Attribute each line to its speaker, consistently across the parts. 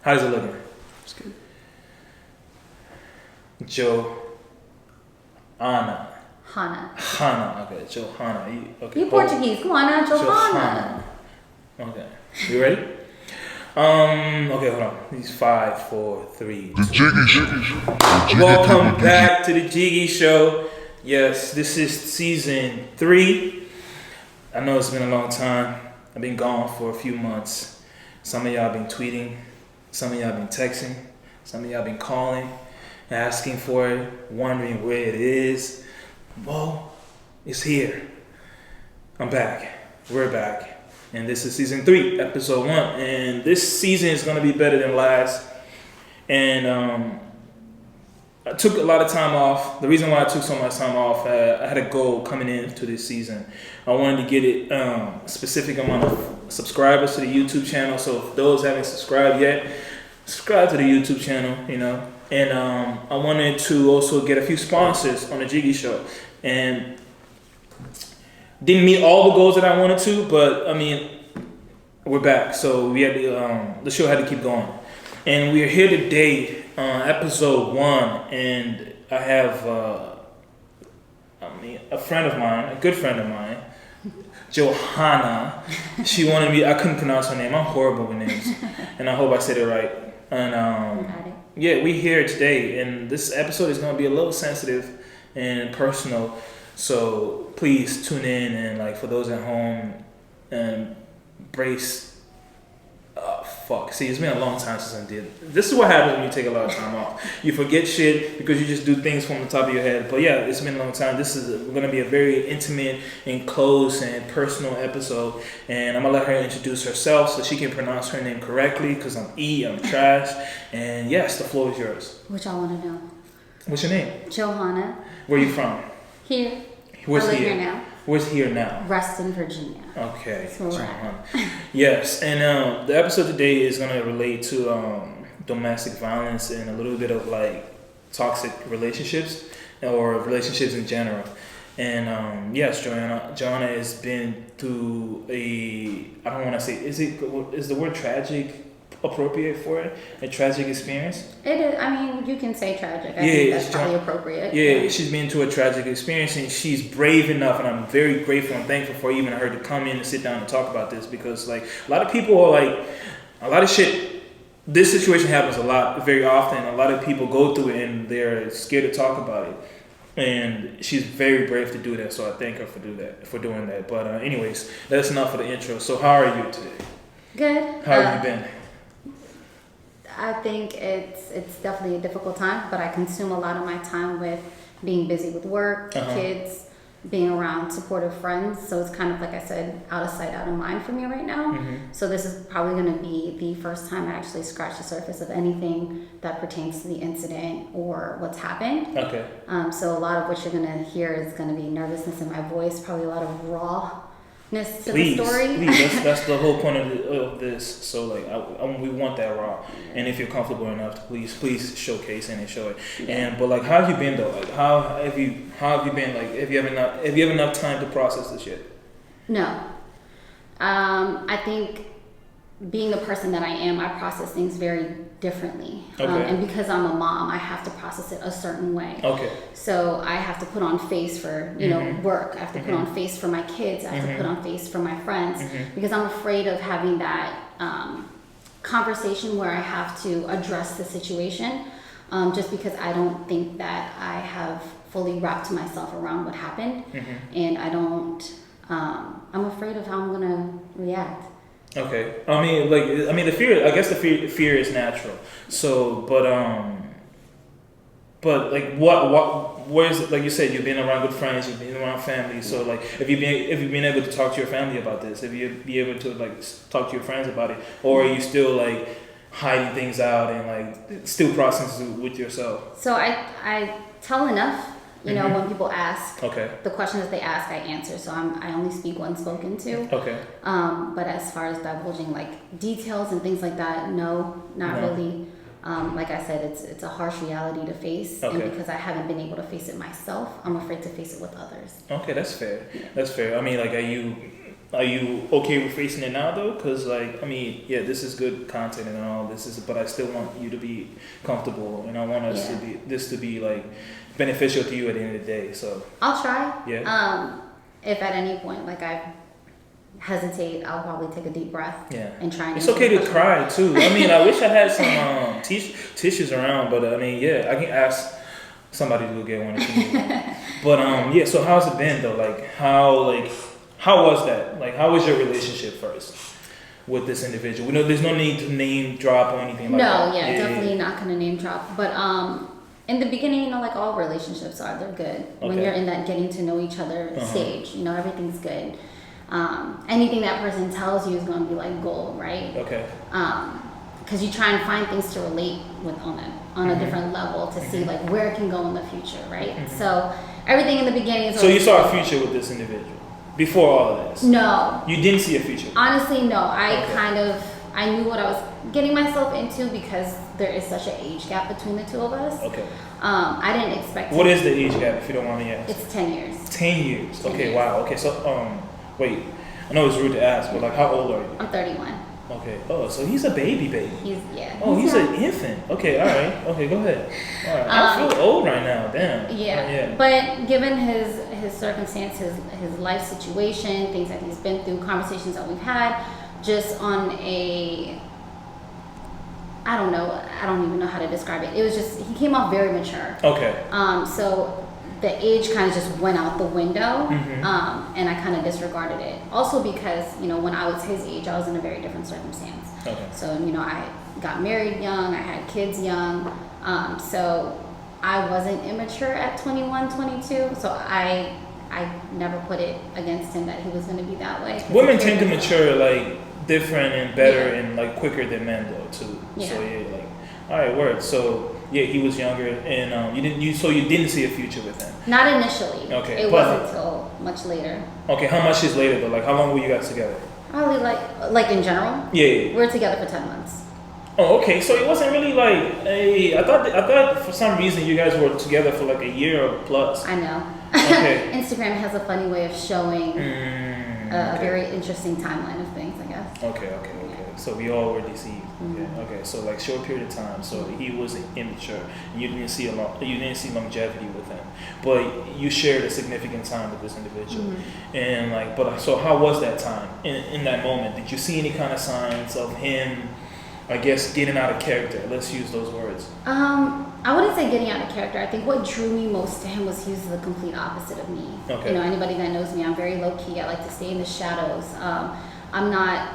Speaker 1: How's it looking?
Speaker 2: It's good.
Speaker 1: Joanna.
Speaker 3: Hana.
Speaker 1: Okay, Johanna. Okay.
Speaker 3: You Portuguese. Come on now, Johanna.
Speaker 1: Okay. You ready? Okay, hold on. These 5, 4, 3.
Speaker 2: The Jiggy Show.
Speaker 1: Welcome back to the Jiggy Show. Yes, this is season 3. I know it's been a long time. I've been gone for a few months. Some of y'all been tweeting. Some of y'all been texting. Some of y'all been calling, asking for it, wondering where it is. Well, it's here. I'm back. We're back. And this is season 3, episode 1. And this season is going to be better than last. And I took a lot of time off. The reason why I took so much time off, I had a goal coming into this season. I wanted to get it a specific amount of subscribers to the YouTube channel. So if those haven't subscribed yet, subscribe to the YouTube channel, you know. And I wanted to also get a few sponsors on the Jiggy Show. And didn't meet all the goals that I wanted to, but I mean, we're back. So we had to, the show had to keep going. And we're here today, episode 1, and I have a friend of mine, a good friend of mine, Johanna. She wanted me, I couldn't pronounce her name. I'm horrible with names. And I hope I said it right. And yeah, we're here today, and this episode is going to be a little sensitive and personal. So please tune in, and like for those at home, brace. See, it's been a long time since I did. This is what happens when you take a lot of time off. You forget shit because you just do things from the top of your head. But yeah, it's been a long time. This is going to be a very intimate and close and personal episode. And I'm going to let her introduce herself so she can pronounce her name correctly because I'm trash. And yes, the floor is yours.
Speaker 3: Which I want to know.
Speaker 1: What's your name?
Speaker 3: Johanna.
Speaker 1: Where are you from?
Speaker 3: Here.
Speaker 1: Where's
Speaker 3: I live
Speaker 1: here?
Speaker 3: Here now.
Speaker 1: Where's here now?
Speaker 3: Reston, Virginia.
Speaker 1: Okay.
Speaker 3: That's where we're at.
Speaker 1: Yes, and the episode today is going to relate to domestic violence and a little bit of like toxic relationships or relationships in general. And yes, Joanna has been through I don't want to say, is the word tragic appropriate for it? A tragic experience?
Speaker 3: It is. I mean, you can say tragic. I think that's probably appropriate.
Speaker 1: Yeah, she's been through a tragic experience, and she's brave enough, and I'm very grateful and thankful for even her to come in and sit down and talk about this, because like a lot of people are like, a lot of shit, this situation happens very often. A lot of people go through it and they're scared to talk about it. And she's very brave to do that, so I thank her for doing that. But anyways, that's enough for the intro. So how are you today?
Speaker 3: Good.
Speaker 1: How have you been?
Speaker 3: I think it's definitely a difficult time, but I consume a lot of my time with being busy with work, kids, being around supportive friends. So it's kind of, like I said, out of sight, out of mind for me right now. Mm-hmm. So this is probably going to be the first time I actually scratch the surface of anything that pertains to the incident or what's happened. Okay. So a lot of what you're going to hear is going to be nervousness in my voice, probably a lot of rawness to the story.
Speaker 1: Please, that's the whole point of this. So like, we want that raw. And if you're comfortable enough to please showcase it and show it. Yeah. But like, how have you been though? Like, how have you been? Like, have you have enough time to process this shit?
Speaker 3: No. I think being the person that I am, I process things very differently. Okay. And because I'm a mom, I have to process it a certain way. Okay. So I have to put on face for, work. I have to put on face for my kids. I have to put on face for my friends because I'm afraid of having that conversation where I have to address the situation just because I don't think that I have fully wrapped myself around what happened. And I don't, I'm afraid of how I'm going to react.
Speaker 1: Okay. The fear, I guess the fear is natural. So, but like where's it, like you said, you've been around good friends, you've been around family. So like, if you've been able to talk to your family about this, if you be able to like talk to your friends about it, or are you still like hiding things out and like still processing with yourself?
Speaker 3: So I tell enough. When people ask, the questions that they ask, I answer. So I only speak when spoken to. Okay. But as far as divulging like details and things like that, no, not really. Like I said, it's a harsh reality to face, and because I haven't been able to face it myself, I'm afraid to face it with others.
Speaker 1: Okay, that's fair. That's fair. I mean, like, are you are you okay with facing it now though? Because like, I mean, yeah, this is good content and all but I still want you to be comfortable, and I want us to be like beneficial to you at the end of the day. So
Speaker 3: I'll try.
Speaker 1: Yeah.
Speaker 3: If at any point like I hesitate, I'll probably take a deep breath.
Speaker 1: Yeah.
Speaker 3: And try.
Speaker 1: It's okay to cry too. I mean, I wish I had some tissues around, but I mean, yeah, I can ask somebody to go get one if you need one. But yeah. So how's it been though? How was that? Like, how was your relationship first with this individual? We know there's no need to name drop or anything like that.
Speaker 3: No, yeah, definitely not gonna name drop. But in the beginning, you know, like all relationships are, they're good. Okay. When you're in that getting to know each other stage, you know, everything's good. Anything that person tells you is gonna be like gold, right? Okay. Because you try and find things to relate with on a different level to see like where it can go in the future, right? So everything in the beginning is.
Speaker 1: So you saw a future with this individual before all of this?
Speaker 3: No.
Speaker 1: You didn't see a future?
Speaker 3: Honestly, no. I knew what I was getting myself into because there is such an age gap between the two of us. Okay. I didn't expect.
Speaker 1: What is the age gap, if you don't mind me asking?
Speaker 3: It's 10 years.
Speaker 1: 10 years. Okay. Wow. Okay. So wait. I know it's rude to ask, but like, how old are you?
Speaker 3: I'm 31.
Speaker 1: Okay. Oh, so he's a baby. He's an infant. Okay. All right. Okay. Go ahead. All right. I feel old right now. Damn.
Speaker 3: Yeah. But given his circumstances, his life situation, things that he's been through, conversations that we've had, just on a, I don't even know how to describe it. It was just, he came off very mature. Okay. So the age kind of just went out the window, and I kind of disregarded it. Also because, you know, when I was his age, I was in a very different circumstance. Okay. So, you know, I got married young, I had kids young, so I wasn't immature at 21, 22, so I never put it against him that he was going to be that way.
Speaker 1: Women tend to mature like different and better and like quicker than men though too. Yeah. So yeah, like, all right, word. So yeah, he was younger, and you didn't see a future with him.
Speaker 3: Not initially. Okay. It wasn't until much later.
Speaker 1: Okay, how much is later though? Like, how long were you guys together?
Speaker 3: Probably like in general. Yeah. We're together for 10 months.
Speaker 1: Oh, okay. So it wasn't really like I thought for some reason you guys were together for like a year or plus.
Speaker 3: I know. Okay. Instagram has a funny way of showing a very interesting timeline of things, I guess.
Speaker 1: Okay. So we all were deceived. Okay. So like short period of time. So he was immature. And you didn't see longevity with him, but you shared a significant time with this individual. And like, so how was that time in that moment? Did you see any kind of signs of him, I guess, getting out of character? Let's use those words.
Speaker 3: I wouldn't say getting out of character. I think what drew me most to him was he was the complete opposite of me. Okay. You know, anybody that knows me, I'm very low key. I like to stay in the shadows. I'm not,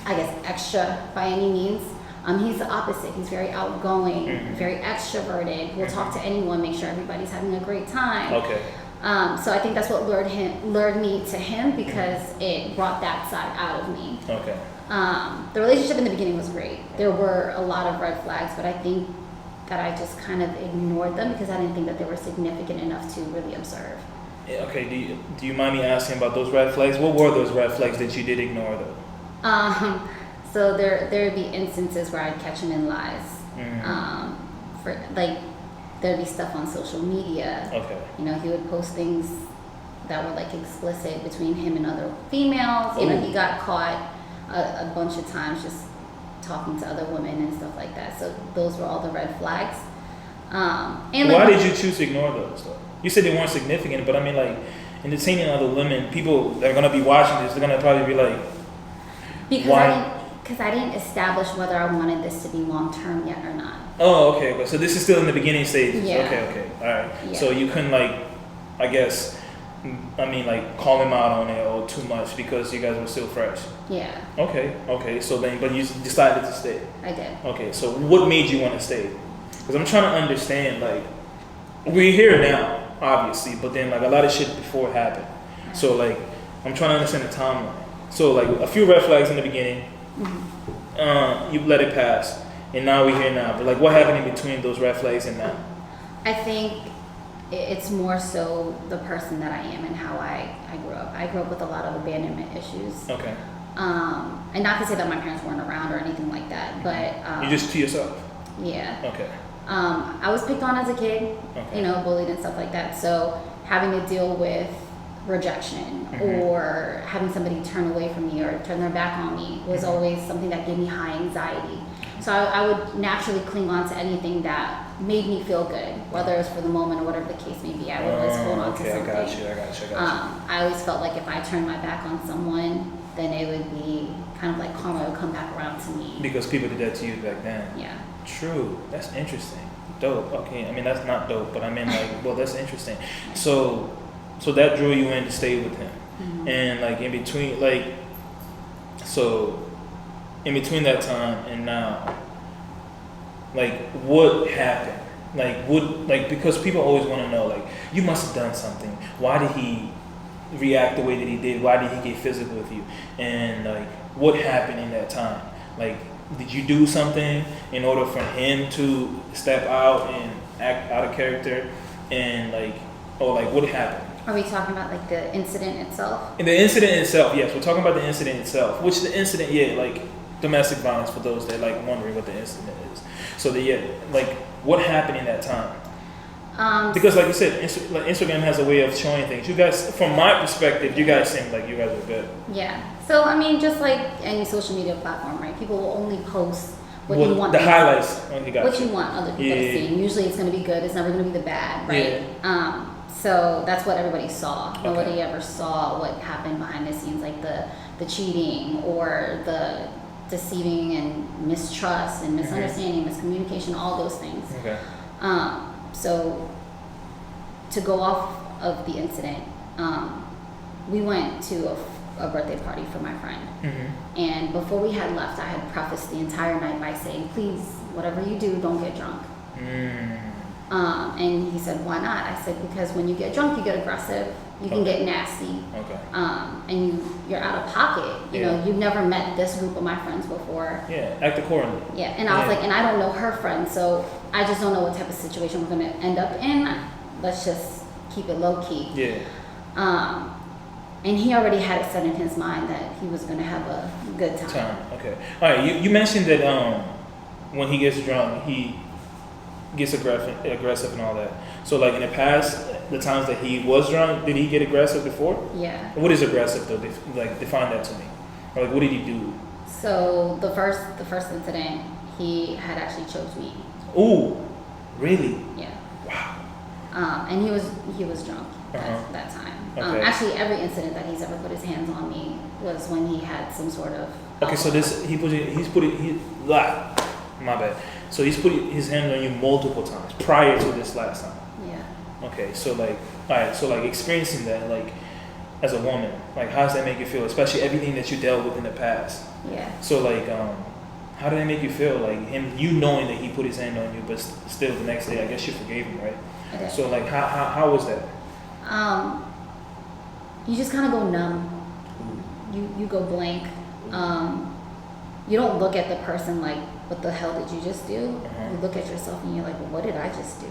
Speaker 3: I guess, extra by any means. He's the opposite. He's very outgoing, very extroverted. Will talk to anyone, make sure everybody's having a great time. Okay. So I think that's what lured me to him because it brought that side out of me. Okay. The relationship in the beginning was great. There were a lot of red flags, but I think that I just kind of ignored them because I didn't think that they were significant enough to really observe.
Speaker 1: Okay. Do you mind me asking about those red flags? What were those red flags that you did ignore though?
Speaker 3: So there'd be instances where I'd catch him in lies. For like, there'd be stuff on social media. Okay. You know, he would post things that were like explicit between him and other females. You know, he got caught a bunch of times just talking to other women and stuff like that. So those were all the red flags. And
Speaker 1: why did you choose to ignore those though? You said they weren't significant, but I mean, like, entertaining other women, people that are gonna be watching this, they're gonna probably be like,
Speaker 3: because I didn't establish whether I wanted this to be long term yet or not.
Speaker 1: Oh, okay. So this is still in the beginning stages. Yeah. Okay. All right. Yeah. So you couldn't like, I guess, like call him out on it or too much because you guys were still fresh. Yeah. Okay. So then, but you decided to stay.
Speaker 3: I did.
Speaker 1: Okay. So what made you want to stay? Because I'm trying to understand. Like, we're here now, obviously, but then like a lot of shit before it happened. Right. So like, I'm trying to understand the timeline. So like a few red flags in the beginning. You let it pass, and now we're here now. But like, what happened in between those red flags and now?
Speaker 3: I think it's more so the person that I am and how I grew up. I grew up with a lot of abandonment issues. Okay. And not to say that my parents weren't around or anything like that, but
Speaker 1: you just to yourself.
Speaker 3: Yeah. Okay. I was picked on as a kid. Okay. You know, bullied and stuff like that. So having to deal with rejection or having somebody turn away from me or turn their back on me was always something that gave me high anxiety. So I would naturally cling on to anything that made me feel good, whether it was for the moment or whatever the case may be. I would always hold on to something.
Speaker 1: I got you.
Speaker 3: I always felt like if I turned my back on someone, then it would be kind of like karma would come back around to me.
Speaker 1: Because people did that to you back then.
Speaker 3: Yeah.
Speaker 1: True. That's interesting. Dope. Okay. I mean, that's not dope, but I mean, like, well, that's interesting. So that drew you in to stay with him, and like in between that time and now, like, what happened? Because people always want to know, like, you must have done something. Why did he react the way that he did? Why did he get physical with you? And like, what happened in that time? Like, did you do something in order for him to step out and act out of character? And like, what happened?
Speaker 3: Are we talking about like the incident itself?
Speaker 1: In the incident itself, yes. We're talking about the incident itself. Which the incident, like domestic violence for those that like wondering what the incident is. So what happened in that time? Because like you said, Instagram has a way of showing things. You guys, from my perspective, you guys seem like you guys are good.
Speaker 3: Yeah. So I mean, just like any social media platform, right? People will only post what you want.
Speaker 1: The highlights.
Speaker 3: What you want other people to see. And usually, it's going to be good. It's never going to be the bad, right? Yeah. So that's what everybody saw. Okay. Nobody ever saw what happened behind the scenes, like the cheating or the deceiving and mistrust and misunderstanding, miscommunication, all those things.
Speaker 1: Okay.
Speaker 3: So to go off of the incident, we went to a birthday party for my friend. And before we had left, I had prefaced the entire night by saying, please, whatever you do, don't get drunk. And he said, why not? I said, because when you get drunk, you get aggressive, you can get nasty, and you're out of pocket. You know, you've never met this group of my friends before. Yeah,
Speaker 1: act accordingly.
Speaker 3: Yeah, and I was like, and I don't know her friends, so I just don't know what type of situation we're gonna end up in. Let's just keep it low key. Yeah. And he already had it set in his mind that he was gonna have a good time.
Speaker 1: Okay. All right. You mentioned that when he gets drunk, he gets aggressive and all that. So like in the past, the times that he was drunk, did he get aggressive before?
Speaker 3: Yeah.
Speaker 1: What is aggressive though? Like define that to me. Or like what did he do?
Speaker 3: So the first incident, he had actually choked me.
Speaker 1: Ooh, really?
Speaker 3: Yeah.
Speaker 1: Wow.
Speaker 3: And he was drunk that time.
Speaker 1: Okay.
Speaker 3: Actually, every incident that he's ever put his hands on me was when he had some sort of.
Speaker 1: Okay, so my bad. So he's put his hand on you multiple times prior to this last time.
Speaker 3: Yeah.
Speaker 1: Okay, so like, all right, so like experiencing that, like, as a woman, like, how does that make you feel? Especially everything that you dealt with in the past.
Speaker 3: Yeah.
Speaker 1: So like, how did that make you feel? Like you knowing that he put his hand on you, but still the next day, I guess you forgave him, right?
Speaker 3: Okay.
Speaker 1: So like, how was that?
Speaker 3: You just kind of go numb. You go blank. You don't look at the person like, what the hell did you just do? You look at yourself and you're like, well, what did I just do?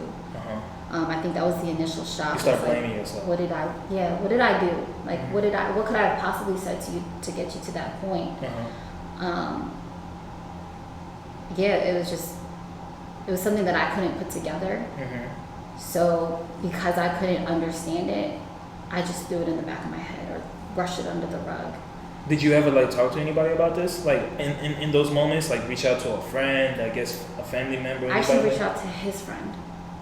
Speaker 3: I think that was the initial shock.
Speaker 1: You start blaming
Speaker 3: like,
Speaker 1: yourself.
Speaker 3: What did I do? Like, what could I have possibly said to you to get you to that point? It was something that I couldn't put together. So because I couldn't understand it, I just threw it in the back of my head or brushed it under the rug.
Speaker 1: Did you ever like talk to anybody about this? Like in those moments, like reach out to a friend, I guess a family member?
Speaker 3: I actually reached out to his friend.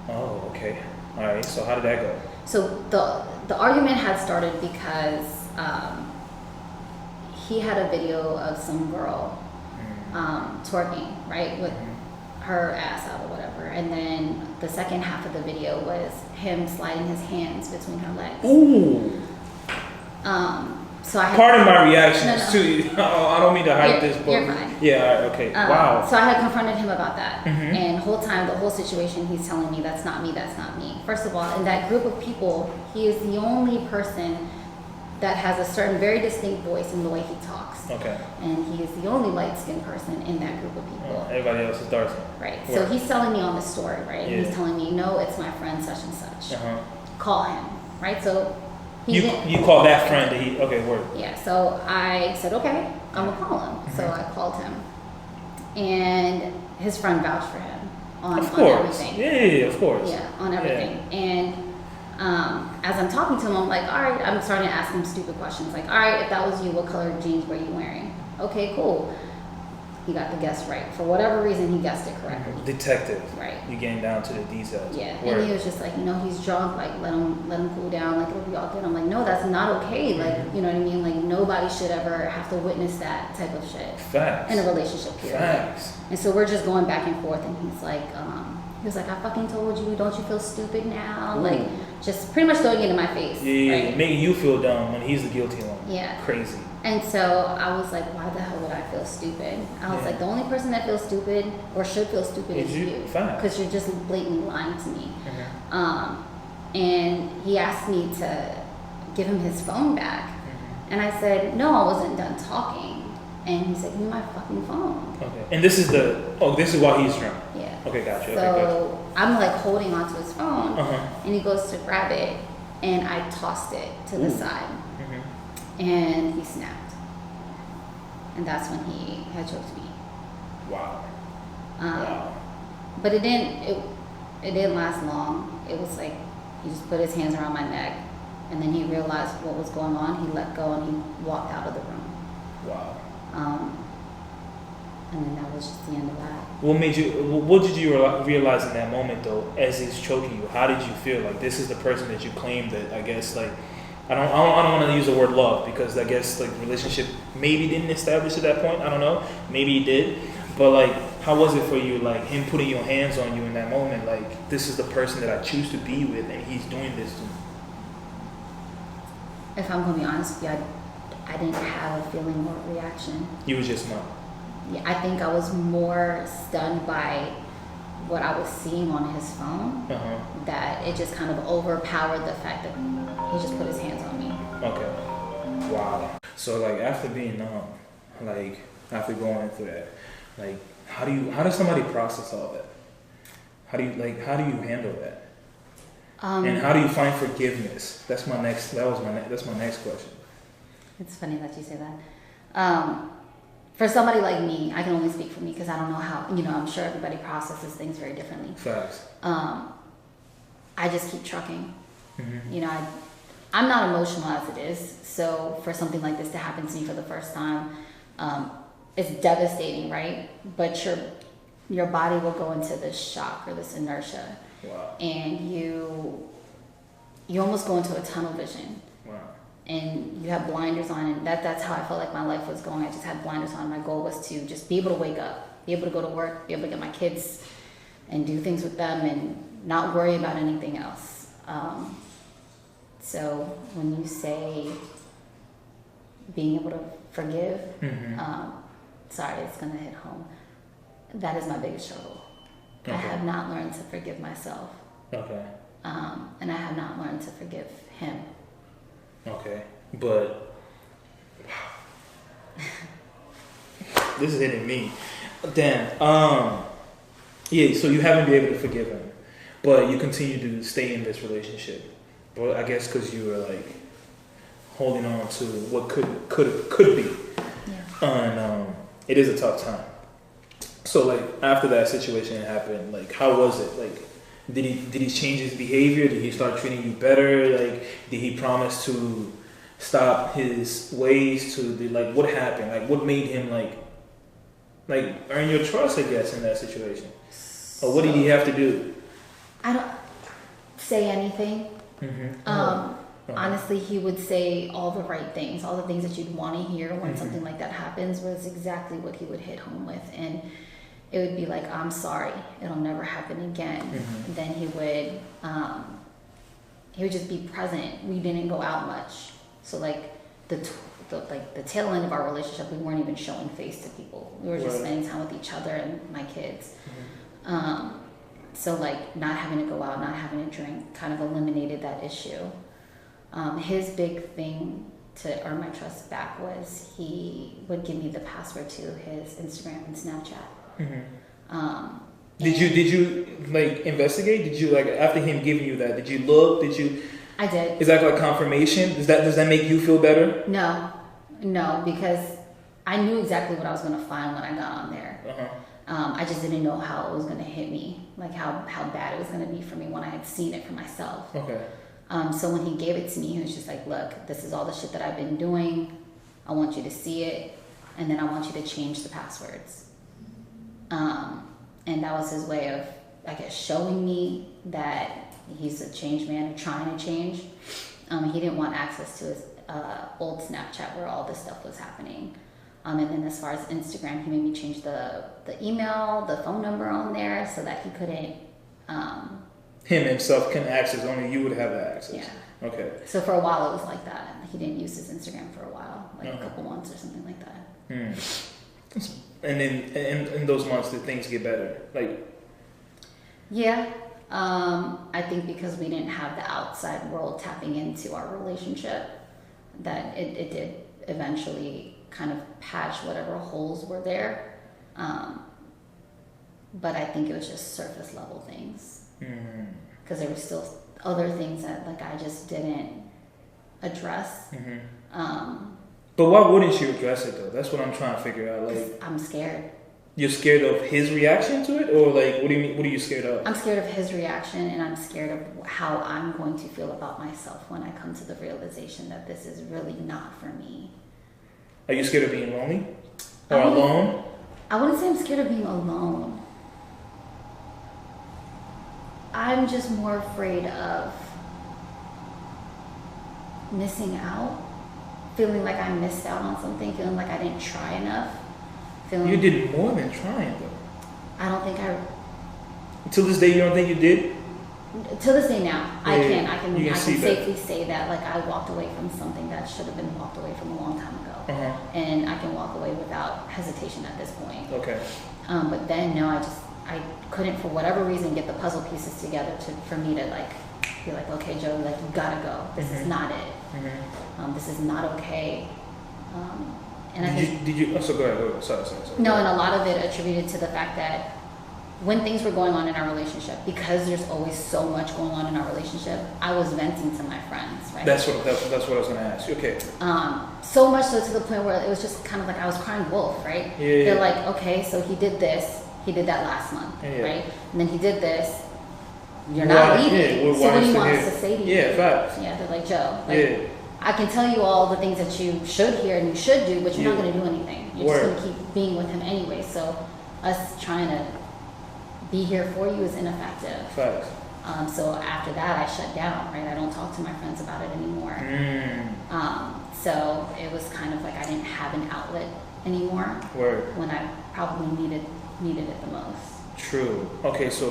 Speaker 1: Oh, okay. All right. So how did that go?
Speaker 3: So the argument had started because he had a video of some girl twerking, right, with her ass out or whatever, and then the second half of the video was him sliding his hands between her legs.
Speaker 1: Ooh.
Speaker 3: So I had
Speaker 1: pardon my reactions too. I don't mean to hype this, but
Speaker 3: you're fine.
Speaker 1: Yeah. Okay. Wow.
Speaker 3: So I had confronted him about that, and the whole situation, he's telling me that's not me. First of all, in that group of people, he is the only person that has a certain very distinct voice in the way he talks.
Speaker 1: Okay.
Speaker 3: And he is the only light-skinned person in that group of people.
Speaker 1: Everybody else is dark.
Speaker 3: Right. So he's telling me on the story, right? Yeah. He's telling me, no, it's my friend such and such. Call him, right? So
Speaker 1: you call that friend that okay, word.
Speaker 3: Yeah. So I said, okay, I'm gonna call him. So I called him, and his friend vouched for him on everything.
Speaker 1: Yeah, of course.
Speaker 3: Yeah, on everything. And as I'm talking to him, I'm like, all right, I'm starting to ask him stupid questions. Like, all right, if that was you, what color jeans were you wearing? Okay, cool. He got the guess right. For whatever reason, he guessed it correctly.
Speaker 1: Detective.
Speaker 3: Right.
Speaker 1: You're getting down to the details.
Speaker 3: Yeah.
Speaker 1: Word.
Speaker 3: And he was just like, he's drunk. Like, let him cool down. Like, it'll be all good. I'm like, no, that's not okay. Like, you know what I mean? Like, nobody should ever have to witness that type of shit.
Speaker 1: Facts.
Speaker 3: In a relationship period.
Speaker 1: Facts.
Speaker 3: And so we're just going back and forth, and he's like, I fucking told you, don't you feel stupid now?
Speaker 1: Ooh.
Speaker 3: Like, just pretty much throwing it in my face.
Speaker 1: Yeah,
Speaker 3: right?
Speaker 1: Making you feel dumb when he's the guilty one.
Speaker 3: Yeah.
Speaker 1: Crazy.
Speaker 3: And so I was like, why the hell would I feel stupid? I was like, the only person that feels stupid or should feel stupid is you. Because you're just blatantly lying to me. And he asked me to give him his phone back. And I said, no, I wasn't done talking. And he said, give me my fucking phone.
Speaker 1: Okay. And this is while he's drunk.
Speaker 3: Yeah.
Speaker 1: Okay, gotcha.
Speaker 3: So I'm like holding onto his phone,
Speaker 1: Uh-huh.
Speaker 3: and he goes to grab it, and I tossed it to the side, and he snapped. And that's when he had choked me.
Speaker 1: Wow.
Speaker 3: Wow. But it didn't last long. It was like he just put his hands around my neck, and then he realized what was going on. He let go and he walked out of the room.
Speaker 1: Wow.
Speaker 3: And then that was just the end of that.
Speaker 1: What did you realize in that moment though, as he's choking you? How did you feel? Like, this is the person that you claimed that, I guess, like, I don't want to use the word love, because I guess, like, relationship maybe didn't establish at that point. I don't know. Maybe it did. But, like, how was it for you, like, him putting your hands on you in that moment? Like, this is the person that I choose to be with, and he's doing this to me.
Speaker 3: If I'm going to be honest with you, I didn't have a feeling or reaction.
Speaker 1: You was just numb.
Speaker 3: Yeah, I think I was more stunned by what I was seeing on his phone, that it just kind of overpowered the fact that he just put his hands on me.
Speaker 1: Okay. Wow. So, like, after being numb, like, after going through that, like, how does somebody process all that? How do you handle that? And how do you find forgiveness? That's my next question.
Speaker 3: It's funny that you say that. For somebody like me, I can only speak for me because I don't know how, I'm sure everybody processes things very differently.
Speaker 1: Facts.
Speaker 3: I just keep trucking. I'm not emotional as it is, so for something like this to happen to me for the first time, it's devastating, right? But your body will go into this shock or this inertia.
Speaker 1: Wow.
Speaker 3: And you almost go into a tunnel vision.
Speaker 1: Wow.
Speaker 3: And you have blinders on, and that's how I felt like my life was going. I just had blinders on. My goal was to just be able to wake up, be able to go to work, be able to get my kids and do things with them and not worry about anything else. So when you say being able to forgive, sorry, it's going to hit home. That is my biggest struggle. Okay. I have not learned to forgive myself.
Speaker 1: Okay.
Speaker 3: And I have not learned to forgive him.
Speaker 1: Okay, but this is hitting me. Damn. Yeah. So you haven't been able to forgive him, but you continue to stay in this relationship. But I guess because you were like holding on to what could be. Yeah. And it is a tough time. So, like, after that situation happened, like, how was it? Like, did he change his behavior? Did he start treating you better? Like, did he promise to stop his ways? What happened? Like, what made him like earn your trust, I guess, in that situation? Or what did he have to do?
Speaker 3: I don't say anything. Honestly, he would say all the right things, all the things that you'd want to hear when something like that happens was exactly what he would hit home with. And it would be like, I'm sorry, it'll never happen again. And then he would just be present. We didn't go out much. So like the tail end of our relationship, we weren't even showing face to people. We were just spending time with each other and my kids. So like not having to go out, not having to drink kind of eliminated that issue. His big thing to earn my trust back was he would give me the password to his Instagram and Snapchat. Did
Speaker 1: you like investigate? Did you, like, after him giving you that, did you look?
Speaker 3: I did.
Speaker 1: Is that like confirmation? Does that make you feel better?
Speaker 3: No, because I knew exactly what I was going to find when I got on there. I just didn't know how it was going to hit me, like how bad it was going to be for me when I had seen it for myself. Okay. So when he gave it to me, he was just like, look, this is all the shit that I've been doing. I want you to see it. And then I want you to change the passwords. And that was his way of, I guess, showing me that he's a changed man or trying to change. He didn't want access to his old Snapchat where all this stuff was happening. And then as far as Instagram, he made me change the email, the phone number on there so that he couldn't...
Speaker 1: Him himself couldn't access, only you would have the access.
Speaker 3: Yeah.
Speaker 1: Okay.
Speaker 3: So for a while it was like that. He didn't use his Instagram for a while, like a couple months or something like that.
Speaker 1: And then in those months, did things get better? Like...
Speaker 3: Yeah. I think because we didn't have the outside world tapping into our relationship, that it did eventually kind of patch whatever holes were there. But I think it was just surface level things. Because there were still other things that like I just didn't address.
Speaker 1: But why wouldn't you address it though? That's what I'm trying to figure out. Like,
Speaker 3: I'm scared.
Speaker 1: You're scared of his reaction to it, or like what do you mean? What are you scared of?
Speaker 3: I'm scared of his reaction, and I'm scared of how I'm going to feel about myself when I come to the realization that this is really not for me.
Speaker 1: Are you scared of being lonely or alone?
Speaker 3: I wouldn't say I'm scared of being alone. I'm just more afraid of missing out, feeling like I missed out on something, feeling like I didn't try enough.
Speaker 1: You did more than trying though.
Speaker 3: I don't think I...
Speaker 1: Till this day, you don't think you did?
Speaker 3: Till this day now,
Speaker 1: yeah,
Speaker 3: I can safely say that like I walked away from something that should have been walked away from a long time ago. And I can walk away without hesitation at this point.
Speaker 1: Okay.
Speaker 3: But then, no, I couldn't, for whatever reason, get the puzzle pieces together for me to like be like, okay, Joe, like you gotta go. This is not it. This is not okay. And I think,
Speaker 1: did you? Oh, so go ahead. Sorry.
Speaker 3: No, and a lot of it attributed to the fact that when things were going on in our relationship, because there's always so much going on in our relationship, I was venting to my friends, right?
Speaker 1: That's what I was gonna ask you. Okay.
Speaker 3: So much so to the point where it was just kind of like I was crying wolf, right?
Speaker 1: Yeah.
Speaker 3: They're like, okay, so he did this, he did that last month, right? And then he did this. You're not leaving. So what do you want us to say to you?
Speaker 1: Yeah, facts.
Speaker 3: Yeah, they're like, Joe, like, I can tell you all the things that you should hear and you should do, but you're not going to do anything. You're just going to keep being with him anyway. So us trying to be here for you is ineffective.
Speaker 1: Facts.
Speaker 3: So after that, I shut down, right? I don't talk to my friends about it anymore. So it was kind of like I didn't have an outlet anymore. When I probably needed it the most.
Speaker 1: True. Okay, so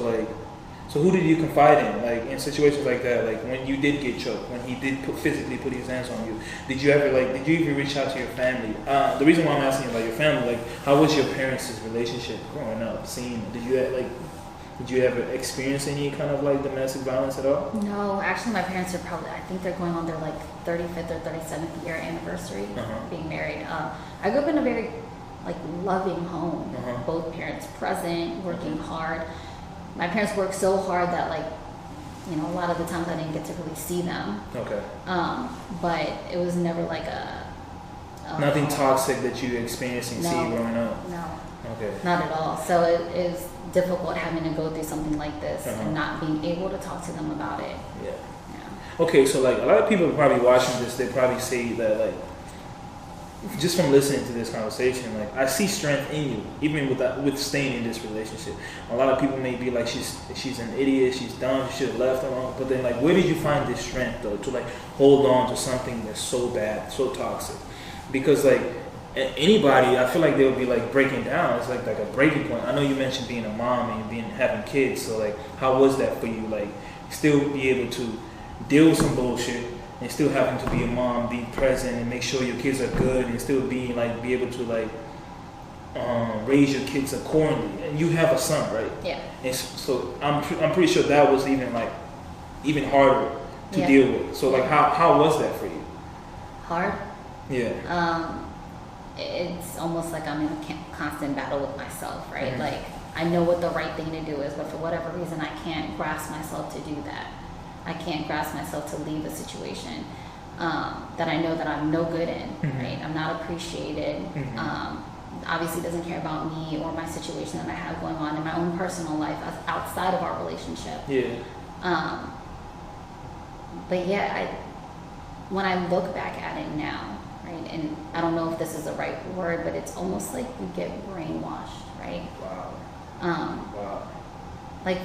Speaker 1: who did you confide in? Like in situations like that, like when you did get choked, when he did physically put his hands on you, did you even reach out to your family? The reason why I'm asking about your family, like how was your parents' relationship growing up? Did you ever experience any kind of like domestic violence at all?
Speaker 3: No, actually my parents are I think they're going on their like 35th or 37th year anniversary being married. I grew up in a very like loving home. Both parents present, working hard. My parents worked so hard that like, you know, a lot of the times I didn't get to really see them. Okay. But it was never like
Speaker 1: nothing toxic that you experienced and see growing up?
Speaker 3: No.
Speaker 1: Okay.
Speaker 3: Not at all. So it is difficult having to go through something like this and not being able to talk to them about it.
Speaker 1: Yeah. Okay, so like a lot of people probably watching this, they probably say that like, just from listening to this conversation, like I see strength in you, even with staying in this relationship. A lot of people may be like, she's an idiot, she's dumb, she should have left alone. But then like, where did you find this strength though to like hold on to something that's so bad, so toxic? Because like anybody, I feel like they'll be like breaking down. It's like a breaking point. I know you mentioned being a mom and having kids. So like, how was that for you? Like, still be able to deal with some bullshit and still having to be a mom, be present and make sure your kids are good and still be able to like raise your kids accordingly. And you have a son, right? Yeah. And so I'm pretty sure that was even harder to deal with. So like, how was that for you?
Speaker 3: Hard.
Speaker 1: Yeah.
Speaker 3: It's almost like I'm in a constant battle with myself, right? Like I know what the right thing to do is, but for whatever reason, I can't grasp myself to do that. I can't grasp myself to leave a situation that I know that I'm no good in, right? I'm not appreciated. Obviously doesn't care about me or my situation that I have going on in my own personal life outside of our relationship. Yeah. But yeah, when I look back at it now, right, and I don't know if this is the right word, but it's almost like you get brainwashed, right?
Speaker 1: Wow. Wow.
Speaker 3: Like,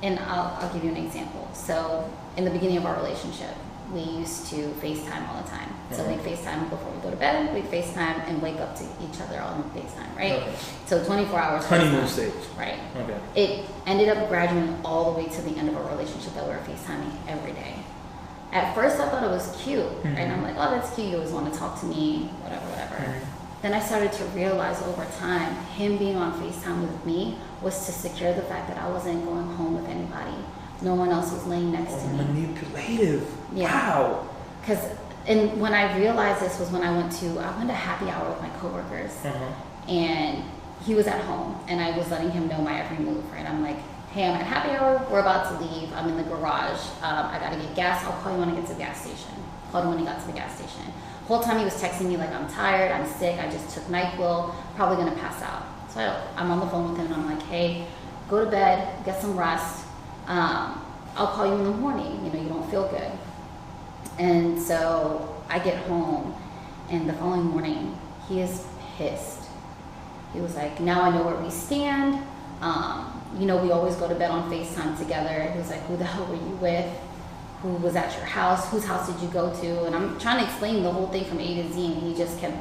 Speaker 3: and I'll give you an example. So in the beginning of our relationship, we used to FaceTime all the time. So we FaceTime before we go to bed, we FaceTime and wake up to each other on FaceTime, right? Okay. So 24 hours.
Speaker 1: Honeymoon stage.
Speaker 3: Right.
Speaker 1: Okay.
Speaker 3: It ended up graduating all the way to the end of our relationship that we were FaceTiming every day. At first I thought it was cute, right? And I'm like, oh, that's cute. You always want to talk to me, whatever. Then I started to realize over time, him being on FaceTime with me was to secure the fact that I wasn't going home with anybody. No one else was laying next to me.
Speaker 1: Manipulative.
Speaker 3: Yeah.
Speaker 1: Wow.
Speaker 3: And when I realized this was when I went to happy hour with my coworkers, and he was at home, and I was letting him know my every move, right? I'm like, hey, I'm at happy hour, we're about to leave, I'm in the garage, I gotta get gas, I'll call you when I get to the gas station. Called him when he got to the gas station. The whole time he was texting me like, I'm tired, I'm sick, I just took NyQuil, probably gonna pass out. So I'm on the phone with him and I'm like, hey, go to bed, get some rest, I'll call you in the morning, you don't feel good. And so I get home, and the following morning, he is pissed. He was like, now I know where we stand. We always go to bed on FaceTime together. He was like, who the hell were you with? Who was at your house? Whose house did you go to? And I'm trying to explain the whole thing from A to Z, and he just kept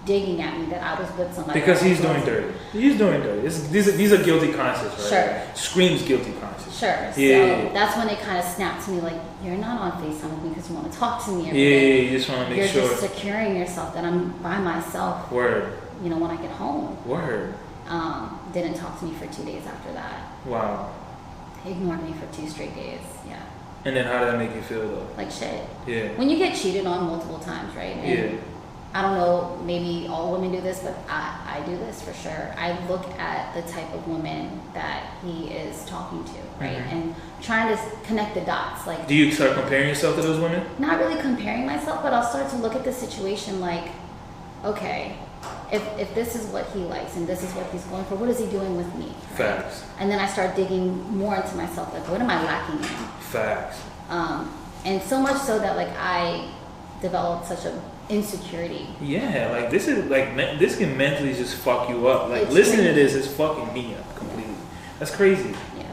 Speaker 3: digging at me that I was with somebody.
Speaker 1: Because he's doing dirty. He's doing dirty. These are guilty conscience, right?
Speaker 3: Sure.
Speaker 1: Screams guilty conscience.
Speaker 3: Sure.
Speaker 1: Yeah.
Speaker 3: So that's when it kind of snapped to me, like, you're not on FaceTime with me because you want to talk to me every
Speaker 1: day.
Speaker 3: day.
Speaker 1: Yeah, you just want to make sure.
Speaker 3: You're just securing yourself that I'm by myself.
Speaker 1: Word.
Speaker 3: When I get home.
Speaker 1: Word.
Speaker 3: Didn't talk to me for 2 days after that.
Speaker 1: Wow.
Speaker 3: He ignored me for 2 straight days. Yeah.
Speaker 1: And then how did that make you feel though?
Speaker 3: Like shit.
Speaker 1: Yeah.
Speaker 3: When you get cheated on multiple times, right? And I don't know, maybe all women do this, but I do this for sure. I look at the type of woman that he is talking to, right? And trying to connect the dots. Like,
Speaker 1: do you start comparing yourself to those women?
Speaker 3: Not really comparing myself, but I'll start to look at the situation like, okay, if this is what he likes and this is what he's going for, what is he doing with me? Right?
Speaker 1: Facts.
Speaker 3: And then I start digging more into myself, like, what am I lacking in?
Speaker 1: Facts.
Speaker 3: And so much so that like I developed such a insecurity.
Speaker 1: Yeah, like this can mentally just fuck you up. Like,
Speaker 3: It's
Speaker 1: listening
Speaker 3: crazy.
Speaker 1: to this is fucking me up completely. That's crazy.
Speaker 3: Yeah.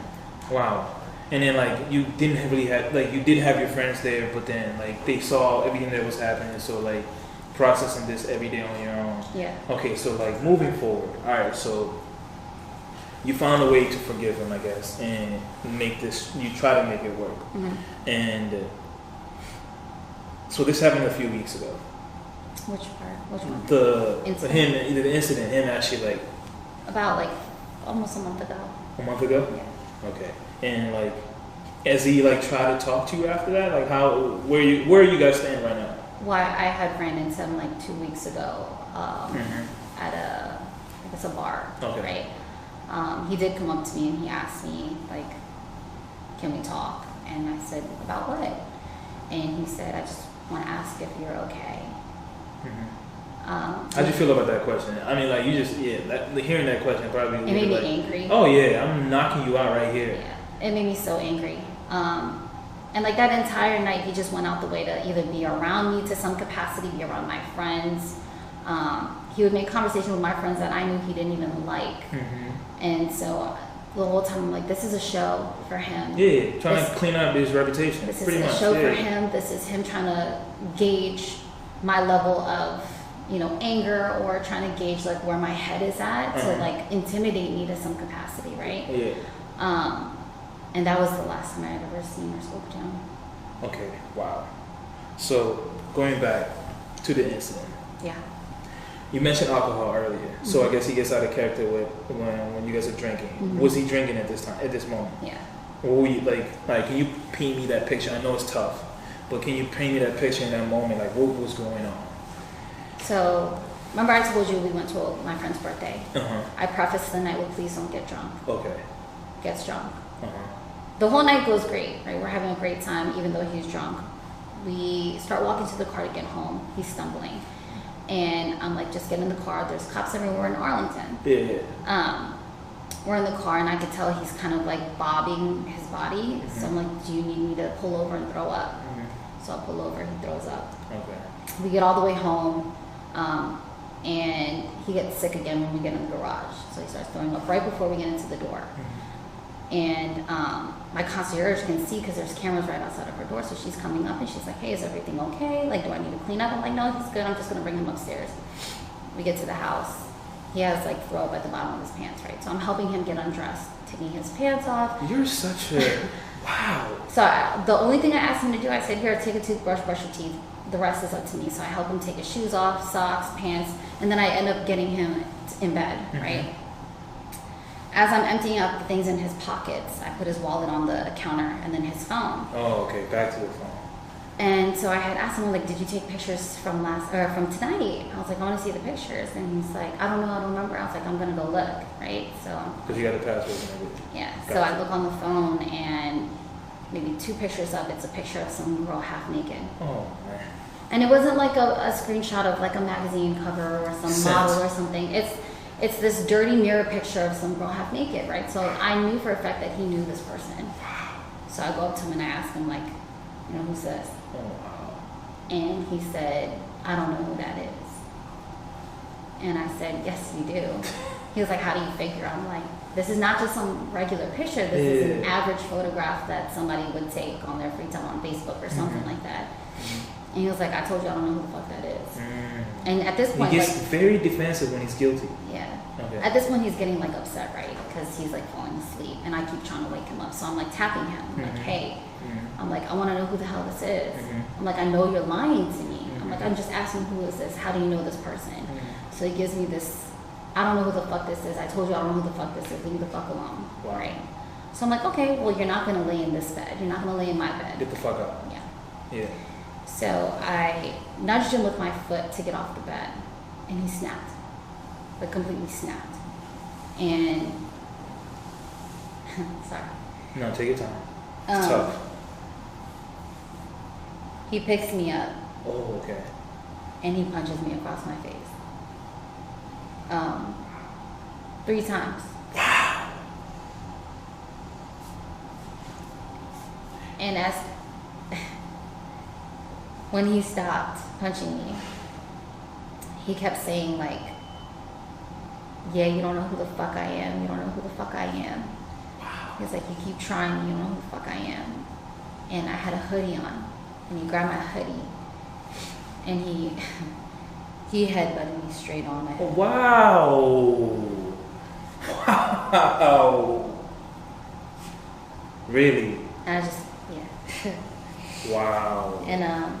Speaker 1: Wow. And then like you did have your friends there, but then like they saw everything that was happening, so like processing this every day on your own.
Speaker 3: Yeah.
Speaker 1: Okay, so like moving forward. All right, so you found a way to forgive him, I guess, and you try to make it work. And so this happened a few weeks ago.
Speaker 3: Which part? Which one?
Speaker 1: The incident, him actually like
Speaker 3: about like almost a month ago.
Speaker 1: A month ago?
Speaker 3: Yeah.
Speaker 1: Okay. And like, as he like tried to talk to you after that, like where are you guys staying right now?
Speaker 3: Well, I had ran into him like 2 weeks ago at a bar. Okay. Right. He did come up to me and he asked me like, can we talk? And I said, about what? And he said, I just want to ask if you're okay.
Speaker 1: How'd you feel about that question? I mean, like, you just, hearing that question probably...
Speaker 3: It made me angry.
Speaker 1: Oh, yeah, I'm knocking you out right here.
Speaker 3: Yeah, it made me so angry. And, like, that entire night, he just went out the way to either be around me to some capacity, be around my friends. He would make conversation with my friends that I knew he didn't even like. And so the whole time, I'm like, this is a show for him.
Speaker 1: Yeah, trying to clean up his reputation.
Speaker 3: This is a show for him. This is him trying to gauge my level of... anger, or trying to gauge like where my head is at to like intimidate me to some capacity, right?
Speaker 1: Yeah.
Speaker 3: And that was the last time I had ever seen or spoke to him.
Speaker 1: Okay. Wow. So going back to the incident.
Speaker 3: Yeah.
Speaker 1: You mentioned alcohol earlier, so I guess he gets out of character when you guys are drinking. Was he drinking at this moment?
Speaker 3: Yeah.
Speaker 1: What were you like? Can you paint me that picture? I know it's tough, but can you paint me that picture in that moment? Like, what was going on?
Speaker 3: So, remember I told you we went to my friend's birthday. I prefaced the night with, please don't get drunk.
Speaker 1: Okay.
Speaker 3: Gets drunk. The whole night goes great, right? We're having a great time, even though he's drunk. We start walking to the car to get home. He's stumbling. And I'm like, just get in the car. There's cops everywhere in Arlington.
Speaker 1: Yeah.
Speaker 3: We're in the car, and I could tell he's kind of like bobbing his body. So I'm like, do you need me to pull over and throw up? So I pull over, he throws up.
Speaker 1: Okay.
Speaker 3: We get all the way home, and he gets sick again when we get in the garage. So he starts throwing up right before we get into the door. Mm-hmm. And my concierge can see because there's cameras right outside of her door. So she's coming up and she's like, hey, is everything okay? Like, do I need to clean up? I'm like, no, he's good. I'm just going to bring him upstairs. We get to the house. He has like throw up at the bottom of his pants, right? So I'm helping him get undressed, taking his pants off.
Speaker 1: You're such a, wow.
Speaker 3: So the only thing I asked him to do, I said, here, take a toothbrush, brush your teeth. The rest is up to me. So I help him take his shoes off, socks, pants, and then I end up getting him in bed, mm-hmm. right? As I'm emptying out the things in his pockets, I put his wallet on the counter and then his phone.
Speaker 1: Oh, okay. Back to the phone.
Speaker 3: And so I had asked him, like, did you take pictures from from tonight? I was like, I want to see the pictures. And he's like, I don't know, I don't remember. I was like, I'm going to go look, right? So.
Speaker 1: Because you got the password and everything.
Speaker 3: Yeah. Gotcha. So I look on the phone and maybe 2 pictures up, it's a picture of some girl half naked.
Speaker 1: Oh, man.
Speaker 3: And it wasn't like a screenshot of like a magazine cover or some model or something. It's this dirty mirror picture of some girl half naked, right? So I knew for a fact that he knew this person. So I go up to him and I ask him, like, you know, who's this?
Speaker 1: Oh, wow.
Speaker 3: And he said, I don't know who that is. And I said, yes, you do. He was like, how do you figure? I'm like, this is not just some regular picture. This is an average photograph that somebody would take on their free time on Facebook or something mm-hmm. like that. Mm-hmm. And he was like, I told you I don't know who the fuck that is. Mm. And at this point,
Speaker 1: he gets like, very defensive when he's guilty.
Speaker 3: Yeah. Okay. At this point, he's getting like upset, right? Because he's like falling asleep, and I keep trying to wake him up. So I'm like tapping him, mm-hmm. like, hey. Mm-hmm. I'm like, I want to know who the hell this is. Mm-hmm. I'm like, I know you're lying to me. Mm-hmm. I'm like, I'm just asking who is this? How do you know this person? Mm-hmm. So he gives me this, I don't know who the fuck this is. I told you I don't know who the fuck this is. Leave me the fuck alone. Wow. Right? So I'm like, okay, well, you're not going to lay in this bed. You're not going to lay in my bed.
Speaker 1: Get the fuck up.
Speaker 3: Yeah.
Speaker 1: Yeah.
Speaker 3: So I nudged him with my foot to get off the bed, and he snapped, but completely snapped. And sorry.
Speaker 1: No, take your time. It's tough.
Speaker 3: He picks me up.
Speaker 1: Oh, okay.
Speaker 3: And he punches me across my face. 3 times.
Speaker 1: Wow.
Speaker 3: And as when he stopped punching me, he kept saying like, yeah, you don't know who the fuck I am. You don't know who the fuck I am. Wow. He's like, you keep trying, you don't know who the fuck I am. And I had a hoodie on, and he grabbed my hoodie, and he headbutted me straight on my head.
Speaker 1: Wow. Wow. Really?
Speaker 3: And I just, yeah.
Speaker 1: Wow.
Speaker 3: And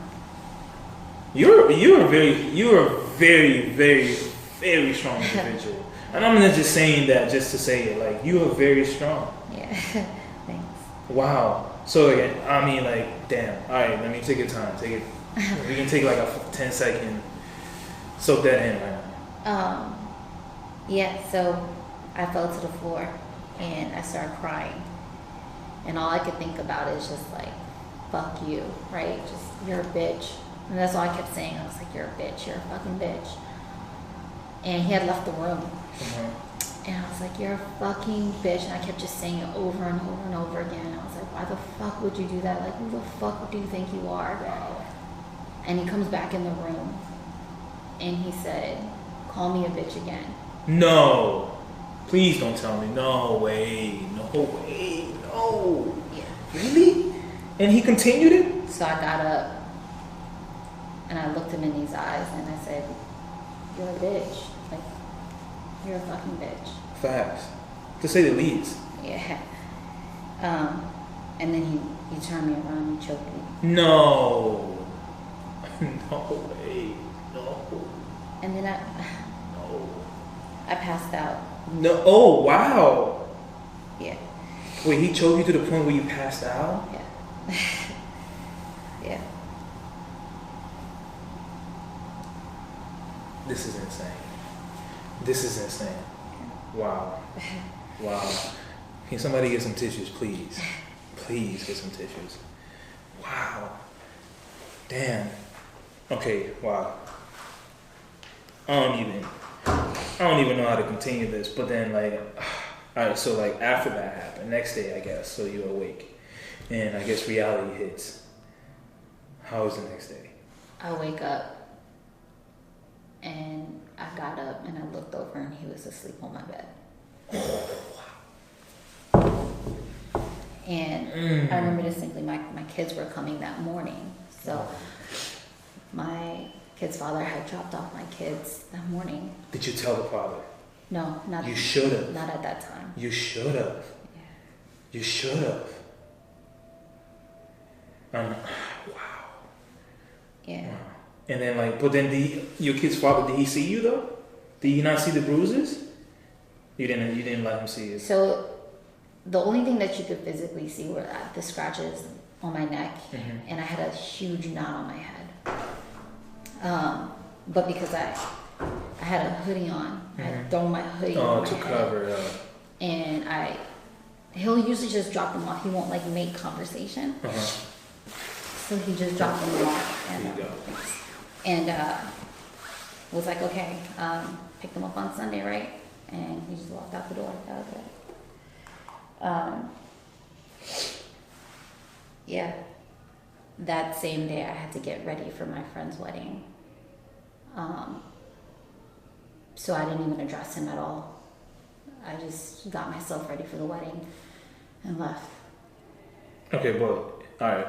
Speaker 1: you're a very, very, very strong individual. And I'm not just saying that just to say it. Like, you are very strong.
Speaker 3: Yeah. Thanks.
Speaker 1: Wow. So again, I mean, like, damn. All right, let me take your time. Take it. We can take like a 10-second. Soak that in right now.
Speaker 3: Yeah. So I fell to the floor and I started crying, and all I could think about is just like, fuck you, right? Just, you're a bitch. And that's all I kept saying. I was like, you're a bitch. You're a fucking bitch. And he had left the room. Mm-hmm. And I was like, you're a fucking bitch. And I kept just saying it over and over and over again. And I was like, why the fuck would you do that? Like, who the fuck do you think you are?
Speaker 1: Wow.
Speaker 3: And he comes back in the room and he said, call me a bitch again.
Speaker 1: No. Please don't tell me. No way. No way. No.
Speaker 3: Yeah.
Speaker 1: Really? And he continued it?
Speaker 3: So I got up and I looked him in his eyes and I said, you're a bitch. Like, you're a fucking bitch.
Speaker 1: Facts. To say the least.
Speaker 3: Yeah. And then he turned me around and choked me.
Speaker 1: No. No way. No.
Speaker 3: And then I passed out.
Speaker 1: No. Oh, wow.
Speaker 3: Yeah.
Speaker 1: Wait, he choked you to the point where you passed out?
Speaker 3: Yeah. Yeah.
Speaker 1: This is insane. This is insane. Wow. Wow. Can somebody get some tissues, please? Please get some tissues. Wow. Damn. Okay, wow. I don't even know how to continue this, but then like, alright, so like after that happened, next day I guess, so you're awake. And I guess reality hits. How was the next day?
Speaker 3: I wake up and I got up and I looked over and he was asleep on my bed. And I remember distinctly my kids were coming that morning. So my kid's father had dropped off my kids that morning.
Speaker 1: Did you tell the father?
Speaker 3: No, not.
Speaker 1: You should have.
Speaker 3: Not at that time.
Speaker 1: You should have.
Speaker 3: Yeah.
Speaker 1: You should have. Wow.
Speaker 3: Yeah.
Speaker 1: Wow. And then but then your kid's father, did he see you though? Did he not see the bruises? You didn't let him see it.
Speaker 3: So the only thing that you could physically see were the scratches on my neck, and I had a huge knot on my head. But because I had a hoodie on, I had thrown my hoodie on my
Speaker 1: to
Speaker 3: head,
Speaker 1: cover it up.
Speaker 3: And he'll usually just drop them off. He won't make conversation. So he just dropped them off, and was like, okay, pick them up on Sunday, right? And he just walked out the door. That was it. Yeah. That same day, I had to get ready for my friend's wedding. So I didn't even address him at all. I just got myself ready for the wedding and left.
Speaker 1: Okay, all right.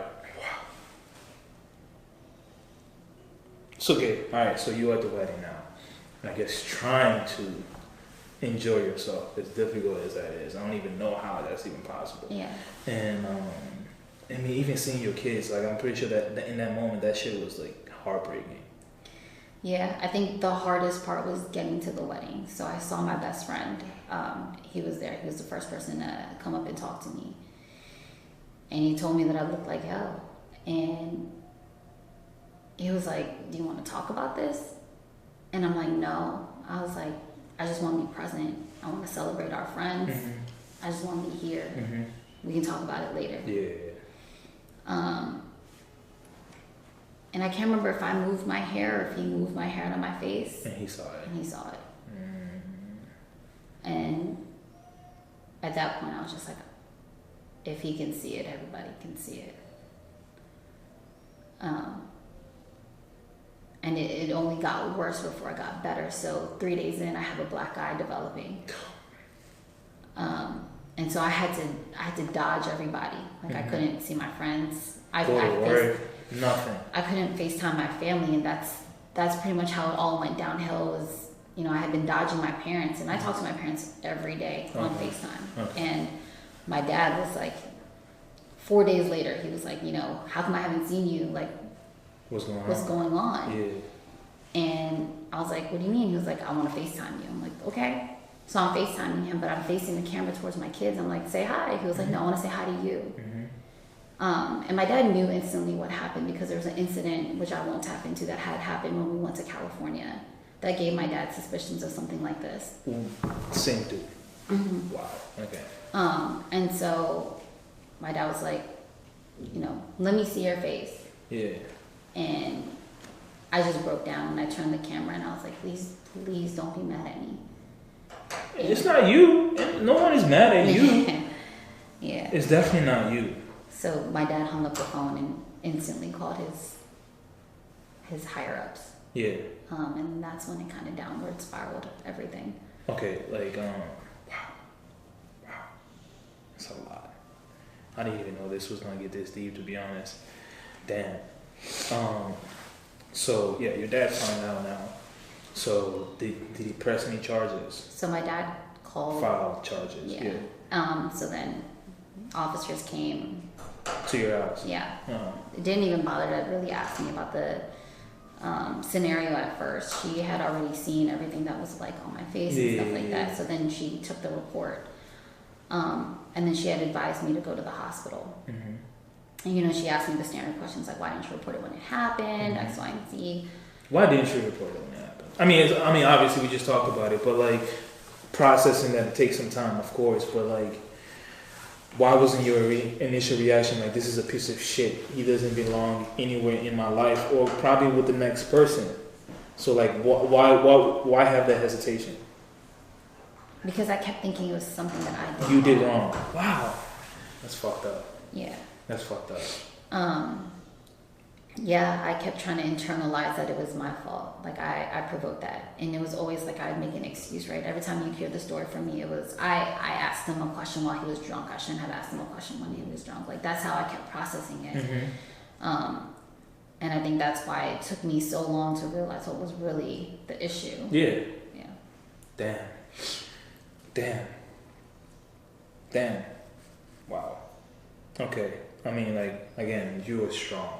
Speaker 1: So so you're at the wedding now. And I guess trying to enjoy yourself, as difficult as that is. I don't even know how that's even possible.
Speaker 3: Yeah.
Speaker 1: And I mean, even seeing your kids, I'm pretty sure that in that moment, that shit was heartbreaking.
Speaker 3: Yeah, I think the hardest part was getting to the wedding. So I saw my best friend. He was there. He was the first person to come up and talk to me. And he told me that I looked like hell. And he was like, do you want to talk about this? And I'm like, no. I was like, I just want to be present. I want to celebrate our friends. I just want to be here. We can talk about it later.
Speaker 1: Yeah.
Speaker 3: And I can't remember if I moved my hair or if he moved my hair out of my face.
Speaker 1: And he saw it.
Speaker 3: And at that point, I was just like, if he can see it, everybody can see it. And it only got worse before it got better. So 3 days in, I have a black eye developing. And so I had to dodge everybody. I couldn't see my friends.
Speaker 1: Nothing.
Speaker 3: I couldn't FaceTime my family, and that's pretty much how it all went downhill. Was I had been dodging my parents, and I talked to my parents every day on FaceTime. And my dad was like, 4 days later, he was like, how come I haven't seen you? What's going on?
Speaker 1: Yeah.
Speaker 3: And I was like, what do you mean? He was like, I want to FaceTime you. I'm like, okay. So I'm FaceTiming him, but I'm facing the camera towards my kids. I'm like, say hi. He was like, no, I want to say hi to you. And my dad knew instantly what happened because there was an incident, which I won't tap into, that had happened when we went to California that gave my dad suspicions of something like this.
Speaker 1: Same dude. Wow. Okay.
Speaker 3: And so my dad was like, let me see your face.
Speaker 1: Yeah.
Speaker 3: And I just broke down and I turned the camera and I was like, please don't be mad at me.
Speaker 1: It's not you. No one is mad at you.
Speaker 3: Yeah.
Speaker 1: It's definitely not you.
Speaker 3: So my dad hung up the phone and instantly called his higher ups.
Speaker 1: Yeah.
Speaker 3: And that's when it kind of downward spiraled everything.
Speaker 1: Okay, wow. That's a lot. I didn't even know this was gonna get this deep, to be honest. Damn. So yeah, your dad's found out now. So did he press any charges?
Speaker 3: So my dad
Speaker 1: filed charges. Yeah.
Speaker 3: So then officers came
Speaker 1: to your house.
Speaker 3: Yeah. It didn't even bother to really ask me about the scenario at first. She had already seen everything that was on my face and stuff like that. So then she took the report, and then she had advised me to go to the hospital. And she asked me the standard questions like, why didn't you report it when it happened? X, Y, and Z.
Speaker 1: Why didn't you report it when it happened? I mean, obviously we just talked about it, but processing that takes some time, of course. But why wasn't your initial reaction this is a piece of shit? He doesn't belong anywhere in my life, or probably with the next person. So why have that hesitation?
Speaker 3: Because I kept thinking it was something that I did.
Speaker 1: You did wrong. Wow, that's fucked up.
Speaker 3: Yeah.
Speaker 1: That's fucked up.
Speaker 3: Yeah, I kept trying to internalize that it was my fault. Like I provoked that, and it was always like I'd make an excuse, right? Every time you hear the story from me, it was I asked him a question while he was drunk. I shouldn't have asked him a question when he was drunk. Like that's how I kept processing it. And I think that's why it took me so long to realize what was really the issue.
Speaker 1: Yeah.
Speaker 3: Yeah.
Speaker 1: Damn. Wow. Okay. I mean, like, again, you are strong.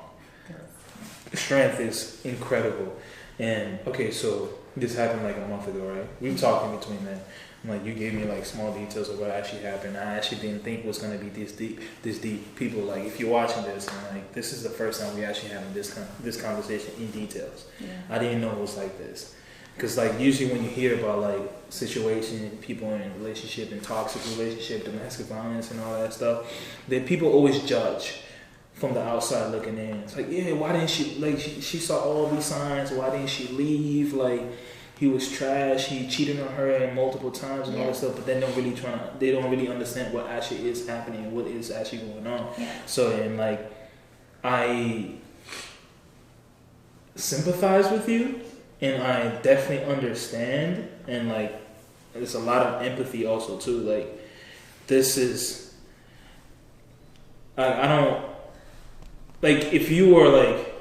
Speaker 1: Strength is incredible. And okay, so this happened like a month ago, right? We've talked in between that. Like you gave me like small details of what actually happened. I actually didn't think it was gonna be this deep. People, like, if you're watching this, and like this is the first time we actually having this conversation in details. I didn't know it was like this. Because like usually when you hear about like situation, people in a relationship and toxic relationship, domestic violence and all that stuff, that people always judge from the outside looking in. It's like, yeah, why didn't she, like, she saw all these signs, why didn't she leave? Like, he was trash, he cheated on her multiple times and all that stuff, but they don't really understand what actually is happening, what is actually going on. So, and like, I sympathize with you, and I definitely understand, and like, there's a lot of empathy also too. Like, this is, I don't, like, if you were like,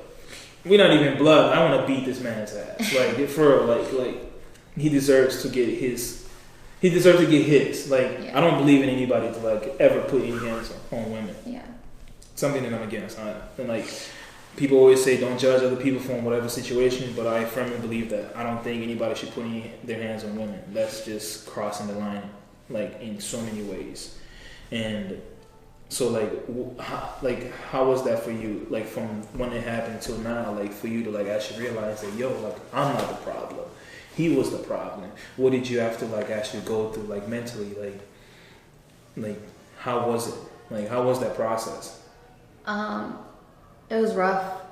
Speaker 1: we're not even blood, I want to beat this man's ass. Like, for like he deserves to get his. Like, I don't believe in anybody to like ever put any hands on women. Something that I'm against. And like, people always say don't judge other people from whatever situation, but I firmly believe that I don't think anybody should put their hands on women. That's just crossing the line, like, in so many ways. And so how was that for you? Like, from when it happened till now, like, for you to like actually realize that, yo, like, I'm not the problem. He was the problem. What did you have to like actually go through, like, mentally? Like how was it? Like, how was that process?
Speaker 3: It was rough.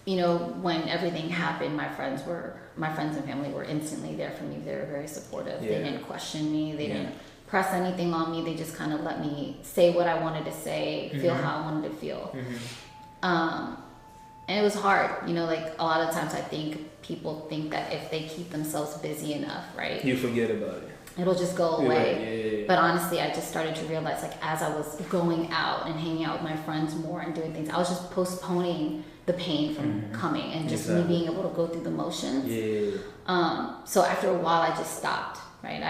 Speaker 3: You know, when everything happened, my friends and family were instantly there for me. They were very supportive. They didn't question me. They didn't press anything on me. They just kind of let me say what I wanted to say, feel how I wanted to feel. And it was hard. You know, like, a lot of times I think people think that if they keep themselves busy enough, right?
Speaker 1: You forget about it.
Speaker 3: It'll just go away. But honestly, I just started to realize, like, as I was going out and hanging out with my friends more and doing things, I was just postponing the pain from coming and just me being able to go through the motions. So after a while, I just stopped, right?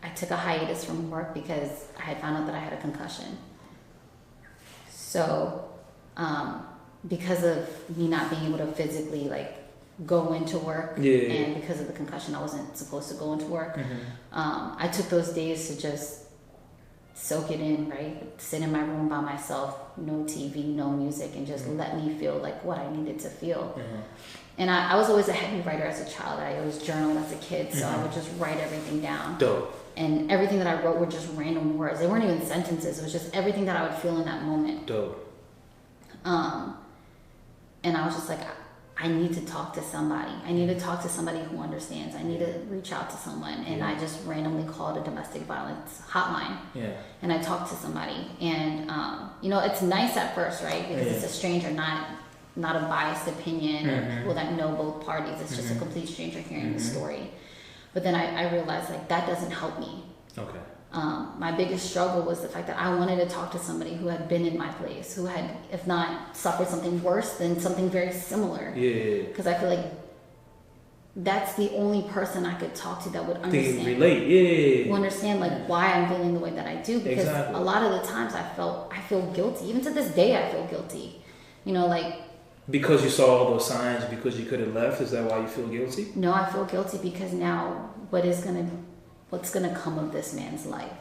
Speaker 3: I took a hiatus from work because I had found out that I had a concussion. So because of me not being able to physically, like, go into work, and because of the concussion, I wasn't supposed to go into work. I took those days to just soak it in, right? Sit in my room by myself, no TV, no music, and just let me feel like what I needed to feel. And I was always a heavy writer as a child. I always journaled as a kid, so I would just write everything down. And everything that I wrote were just random words. They weren't even sentences. It was just everything that I would feel in that moment. And I was just like, I need to talk to somebody. I need to talk to somebody who understands. I need to reach out to someone. And I just randomly called a domestic violence hotline. And I talked to somebody. And, you know, it's nice at first, right? Because it's a stranger, not a biased opinion of people that know both parties. It's just a complete stranger hearing the story. But then I realized, like, that doesn't help me. My biggest struggle was the fact that I wanted to talk to somebody who had been in my place, who had, if not suffered something worse, then something very similar. Because I feel like that's the only person I could talk to that would understand.
Speaker 1: Relate.
Speaker 3: Who understand, like, why I'm feeling the way that I do. Because a lot of the times I feel guilty. Even to this day, I feel guilty. You know, like,
Speaker 1: because you saw all those signs, because you could have left. Is that why you feel guilty?
Speaker 3: No, I feel guilty because now what's gonna come of this man's life?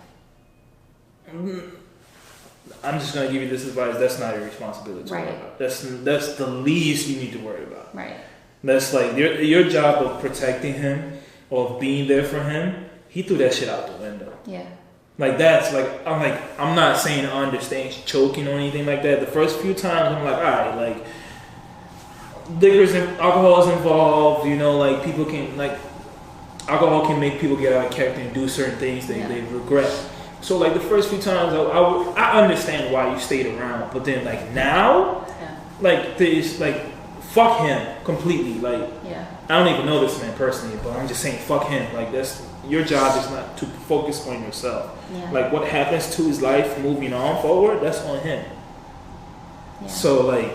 Speaker 1: I'm just gonna give you this advice. That's not your responsibility to worry about. That's the least you need to worry about. That's like your job of protecting him, or of being there for him. He threw that shit out the window. Like, that's like, I'm not saying I understand choking or anything like that. The first few times I'm like, all right, like, liquor's and alcohol is involved. You know, like, people can, like, alcohol can make people get out of character and do certain things they regret. So like the first few times, I understand why you stayed around, but then like now, like there's like fuck him completely. Like I don't even know this man personally, but I'm just saying fuck him. Like that's your job is not to focus on yourself. Like what happens to his life moving on forward, that's on him. So like,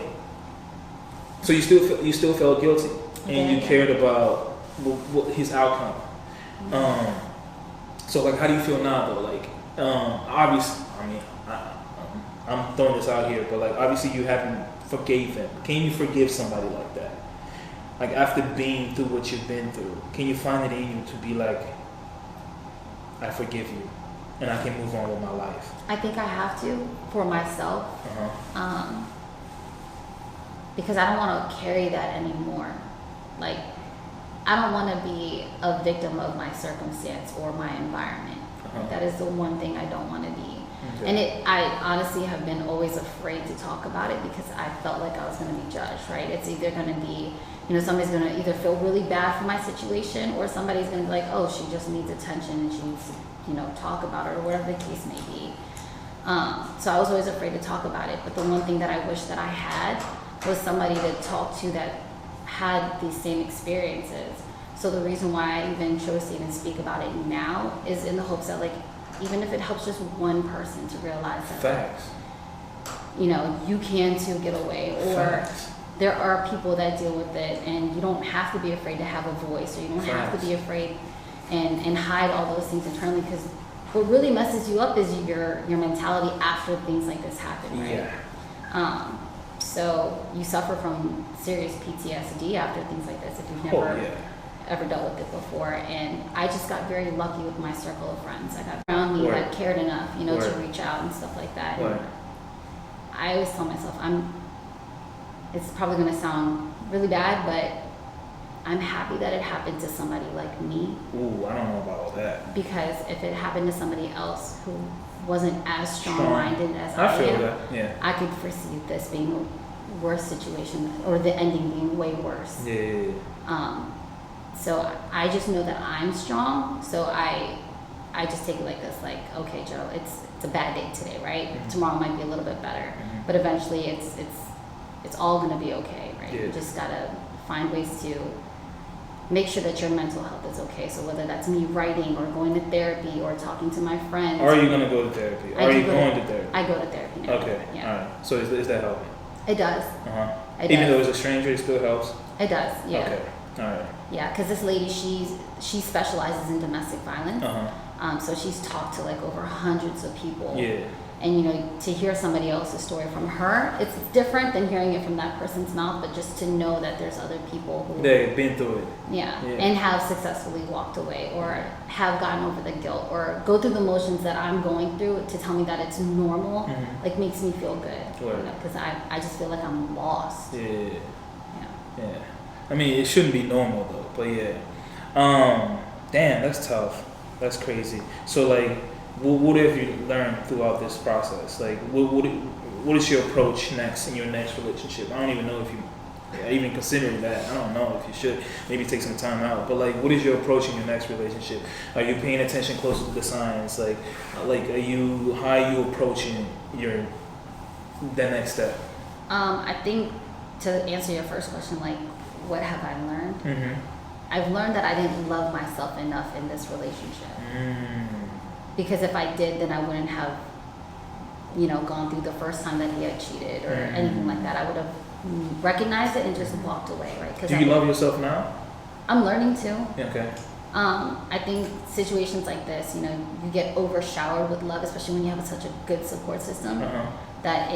Speaker 1: so you still felt guilty, and you cared about what his outcome. So like, how do you feel now though? Like, obviously, I mean, I'm throwing this out here, but like, obviously you haven't forgave him. Can you forgive somebody like that? Like after being through what you've been through, can you find it in you to be like, I forgive you, and I can move on with my life?
Speaker 3: I think I have to for myself, because I don't want to carry that anymore. Like, I don't want to be a victim of my circumstance or my environment. That is the one thing I don't want to be. I honestly have been always afraid to talk about it because I felt like I was going to be judged, right? It's either going to be, somebody's going to either feel really bad for my situation, or somebody's going to be like, oh, she just needs attention and she needs to, talk about it, or whatever the case may be. So I was always afraid to talk about it. But the one thing that I wish that I had was somebody to talk to that had these same experiences. So the reason why I even chose to even speak about it now is in the hopes that, like, even if it helps just one person to realize that, you can too get away, or there are people that deal with it, and you don't have to be afraid to have a voice, or you don't have to be afraid and hide all those things internally, because what really messes you up is your mentality after things like this happen, right? So you suffer from serious PTSD after things like this if you've never ever dealt with it before. And I just got very lucky with my circle of friends. I got around me that cared enough, to reach out and stuff like that. And I always tell myself, it's probably going to sound really bad, but I'm happy that it happened to somebody like me.
Speaker 1: Ooh, I don't know about all that.
Speaker 3: Because if it happened to somebody else who wasn't as strong-minded as I am, I could foresee this being a worse situation, or the ending being way worse. So I just know that I'm strong. So I just take it like this, like, okay, Joe, it's a bad day today, right? Tomorrow might be a little bit better, but eventually it's all gonna be okay, right? You just gotta find ways to make sure that your mental health is okay. So whether that's me writing, or going to therapy, or talking to my friends.
Speaker 1: Are you gonna go to therapy? Are you going to therapy?
Speaker 3: I go to therapy now.
Speaker 1: Okay. All right. So is that helping?
Speaker 3: It does.
Speaker 1: Even though it's a stranger, it still helps?
Speaker 3: It does, yeah.
Speaker 1: Okay. All right.
Speaker 3: Yeah, because this lady, she specializes in domestic violence. So she's talked to like over hundreds of people. And to hear somebody else's story from her, it's different than hearing it from that person's mouth, but just to know that there's other people who
Speaker 1: they've been through it.
Speaker 3: And have successfully walked away, or have gotten over the guilt, or go through the motions that I'm going through, to tell me that it's normal, like, makes me feel good. Because I just feel like I'm lost.
Speaker 1: Yeah. I mean, it shouldn't be normal though, but damn, that's tough. That's crazy. So like, what have you learned throughout this process? Like, what is your approach next in your next relationship? I don't even know if you even considering that. I don't know if you should maybe take some time out. But like, what is your approach in your next relationship? Are you paying attention closer to the signs? Like, how are you approaching the next step?
Speaker 3: I think, to answer your first question, like, what have I learned? I've learned that I didn't love myself enough in this relationship. Because if I did, then I wouldn't have, gone through the first time that he had cheated or anything like that. I would have recognized it and just walked away, right?
Speaker 1: Do you love yourself now?
Speaker 3: I'm learning to.
Speaker 1: Okay.
Speaker 3: I think situations like this, you get overshowered with love, especially when you have such a good support system, that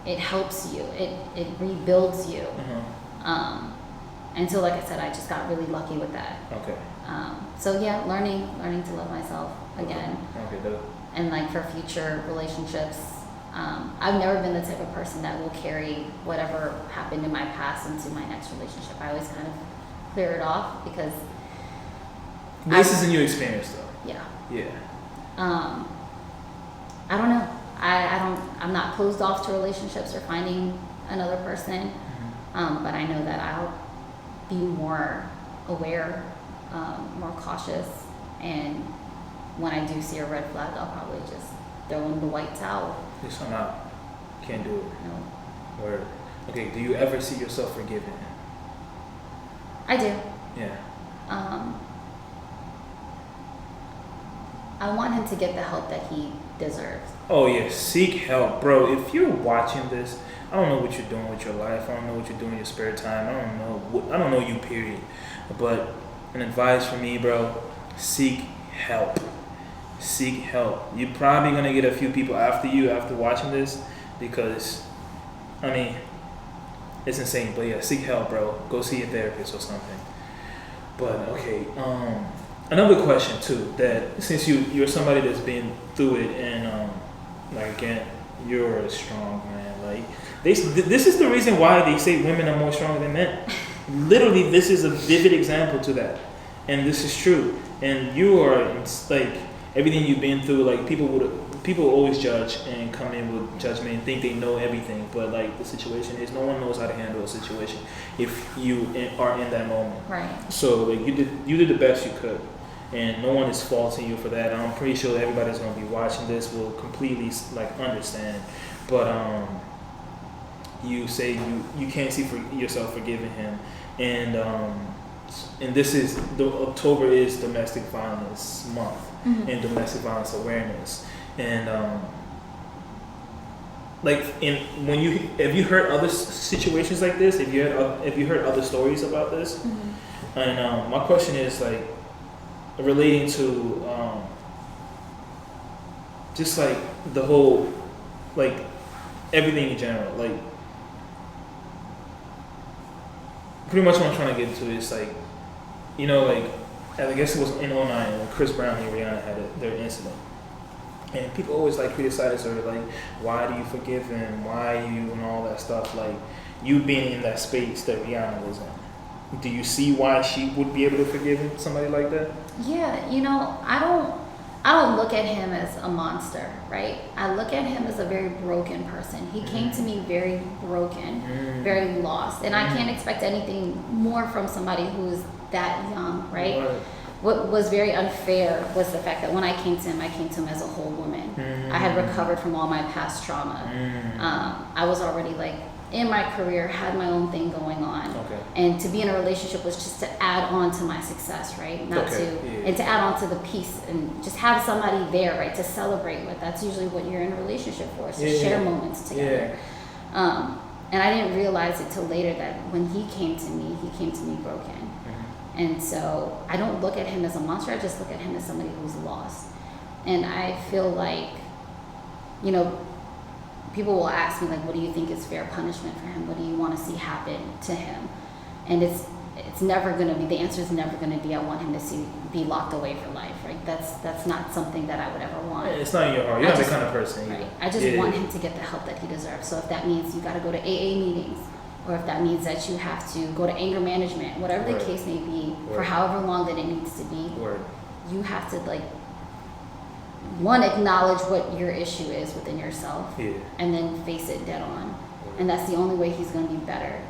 Speaker 3: it helps you. It rebuilds you. And so, like I said, I just got really lucky with that.
Speaker 1: Okay.
Speaker 3: So yeah, learning to love myself again.
Speaker 1: Okay.
Speaker 3: And like, for future relationships, I've never been the type of person that will carry whatever happened in my past into my next relationship. I always kind of clear it off, because
Speaker 1: this is a new experience though. Yeah.
Speaker 3: I don't know. I'm not closed off to relationships or finding another person. But I know that I'll be more aware, more cautious, and when I do see a red flag, I'll probably just throw in the white towel.
Speaker 1: Just I'm out. Can't do it.
Speaker 3: No.
Speaker 1: Word. Okay, do you ever see yourself forgiving him?
Speaker 3: I do.
Speaker 1: Yeah.
Speaker 3: I want him to get the help that he deserves.
Speaker 1: Oh yeah, seek help, bro. If you're watching this, I don't know what you're doing with your life. I don't know what you're doing in your spare time. I don't know you, period. But an advice from me, bro, seek help. Seek help. You're probably gonna get a few people after you after watching this, because I mean, it's insane. But yeah, seek help, bro. Go see a therapist or something. But okay, another question too, that since you're somebody that's been through it, and like again, you're a strong man. Like this is the reason why they say women are more stronger than men. Literally, this is a vivid example to that, and this is true. And you are like everything you've been through. Like people always judge and come in with judgment and think they know everything, but like the situation is, no one knows how to handle a situation if you are in that moment.
Speaker 3: Right.
Speaker 1: So like you did the best you could, and no one is faulting you for that. I'm pretty sure everybody's gonna be watching this will completely like understand. But you say you can't see for yourself forgiving him, and this is October is Domestic Violence Month, mm-hmm. and Domestic Violence Awareness. And have you heard other situations like this? Have you heard other stories about this? Mm-hmm. And my question is like relating to just like the whole like everything in general. Like pretty much what I'm trying to get to is like, you know, like I guess it was in 2009 when Chris Brown and Rihanna had their incident. And people always like criticize her, like, why do you forgive him? Why you and all that stuff? Like, you being in that space that Rihanna was in, do you see why she would be able to forgive him, somebody like that?
Speaker 3: Yeah, you know, I don't look at him as a monster, right? I look at him as a very broken person. He came to me very broken, very lost, and I can't expect anything more from somebody who's that young, right? What was very unfair was the fact that when I came to him as a whole woman. I had recovered from all my past trauma. I was already like in my career, had my own thing going on. Okay. And to be in a relationship was just to add on to my success, right? And to add on to the peace and just have somebody there, right? To celebrate with. That's usually what you're in a relationship for, is to share moments together. And I didn't realize it till later that when he came to me broken. And so I don't look at him as a monster, I just look at him as somebody who's lost. And I feel like, you know, people will ask me, like, what do you think is fair punishment for him? What do you want to see happen to him? And it's never going to be, the answer is never going to be, I want him to be locked away for life, right? That's not something that I would ever want.
Speaker 1: It's not in your heart. You're not the kind of person.
Speaker 3: Right. I just want him to get the help that he deserves. So if that means you got to go to AA meetings, or if that means that you have to go to anger management, whatever the case may be, for however long that it needs to be, you have to, like, one, acknowledge what your issue is within yourself, and then face it dead on. And that's the only way he's going to be better.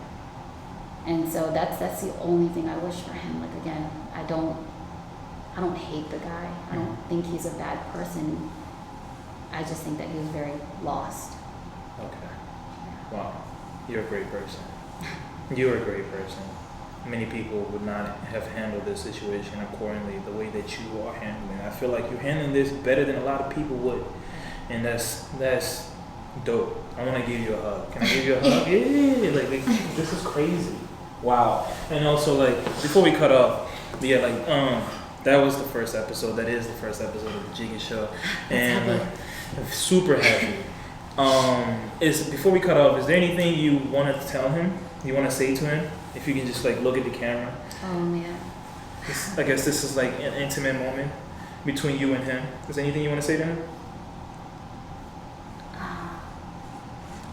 Speaker 3: And so that's the only thing I wish for him. Like, again, I don't hate the guy. I don't think he's a bad person. I just think that he was very lost.
Speaker 1: Okay. Wow. You're a great person. You're a great person. Many people would not have handled this situation accordingly the way that you are handling it. I feel like you're handling this better than a lot of people would. And that's dope. I want to give you a hug. Can I give you a hug? Yeah, like this is crazy. Wow. And also, like, before we cut off, that was the first episode. That is the first episode of the Jiggy Show. And super happy. Before we cut off, is there anything you want to tell him? You want to say to him? If you can just like look at the camera.
Speaker 3: Oh man.
Speaker 1: I guess this is like an intimate moment between you and him. Is there anything you want to say to him?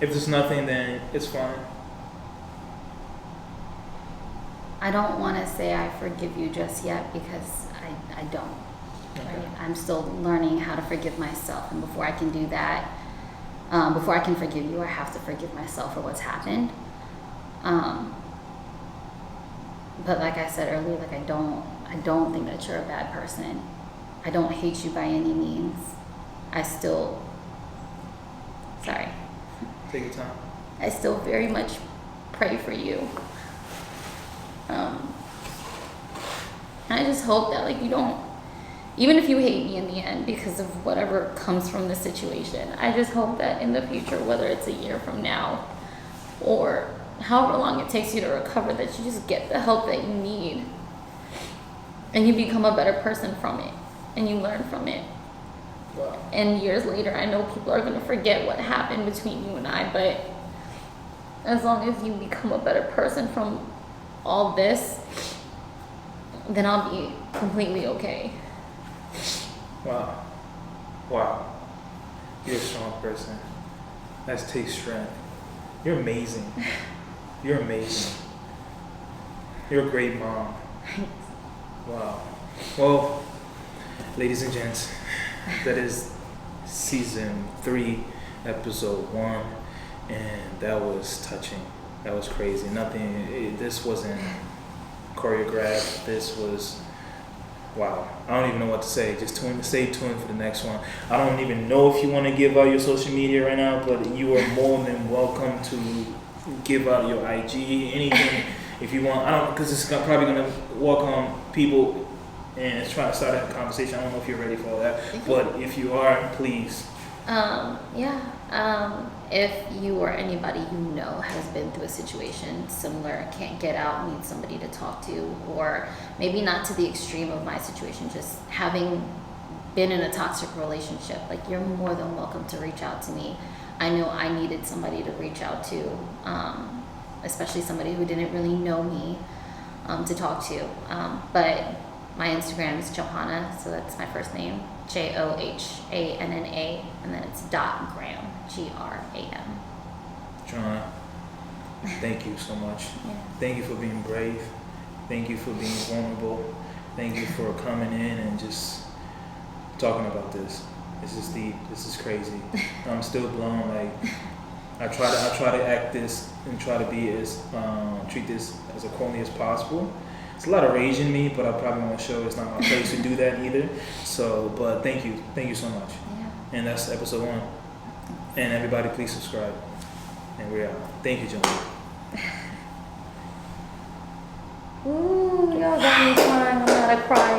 Speaker 1: If there's nothing, then it's fine.
Speaker 3: I don't want to say I forgive you just yet, because I don't. Okay. Right? I'm still learning how to forgive myself, and before I can do that, before I can forgive you, I have to forgive myself for what's happened. But like I said earlier, like I don't think that you're a bad person. I don't hate you by any means. I still, sorry.
Speaker 1: Take your time.
Speaker 3: I still very much pray for you. I just hope that like you don't, even if you hate me in the end because of whatever comes from the situation, I just hope that in the future, whether it's a year from now or however long it takes you to recover, that you just get the help that you need and you become a better person from it and you learn from it.
Speaker 1: Wow.
Speaker 3: And years later, I know people are going to forget what happened between you and I, but as long as you become a better person from all this, then I'll be completely okay.
Speaker 1: Wow. Wow. You're a strong person. That takes strength. You're amazing. You're amazing. You're a great mom. Wow. Well, ladies and gents, that is season 3, episode 1, and that was touching. That was crazy. This wasn't choreographed. This was, wow. I don't even know what to say. Just stay tuned for the next one. I don't even know if you want to give out your social media right now, but you are more than welcome to give out your IG, anything if you want. I don't, because it's probably going to welcome people and try to start a conversation. I don't know if you're ready for all that, but if you are, please.
Speaker 3: If you or anybody you know has been through a situation similar, can't get out, needs somebody to talk to, or maybe not to the extreme of my situation, just having been in a toxic relationship, like you're more than welcome to reach out to me. I know I needed somebody to reach out to, especially somebody who didn't really know me, to talk to. But my Instagram is Johanna, so that's my first name, Johanna, and then it's .gram, GRAM.
Speaker 1: Johanna, thank you so much.
Speaker 3: Yeah.
Speaker 1: Thank you for being brave. Thank you for being vulnerable. Thank you for coming in and just talking about this. This is deep. This is crazy. I'm still blown. Like I try to act this and try to be as treat this as corny as possible. It's a lot of rage in me, but I probably want to show it's not my place to do that either. So, but thank you so much.
Speaker 3: Yeah.
Speaker 1: And that's episode 1. And everybody, please subscribe. And we're out. Thank you, John.
Speaker 3: Ooh, y'all got me crying. I'm not a cry.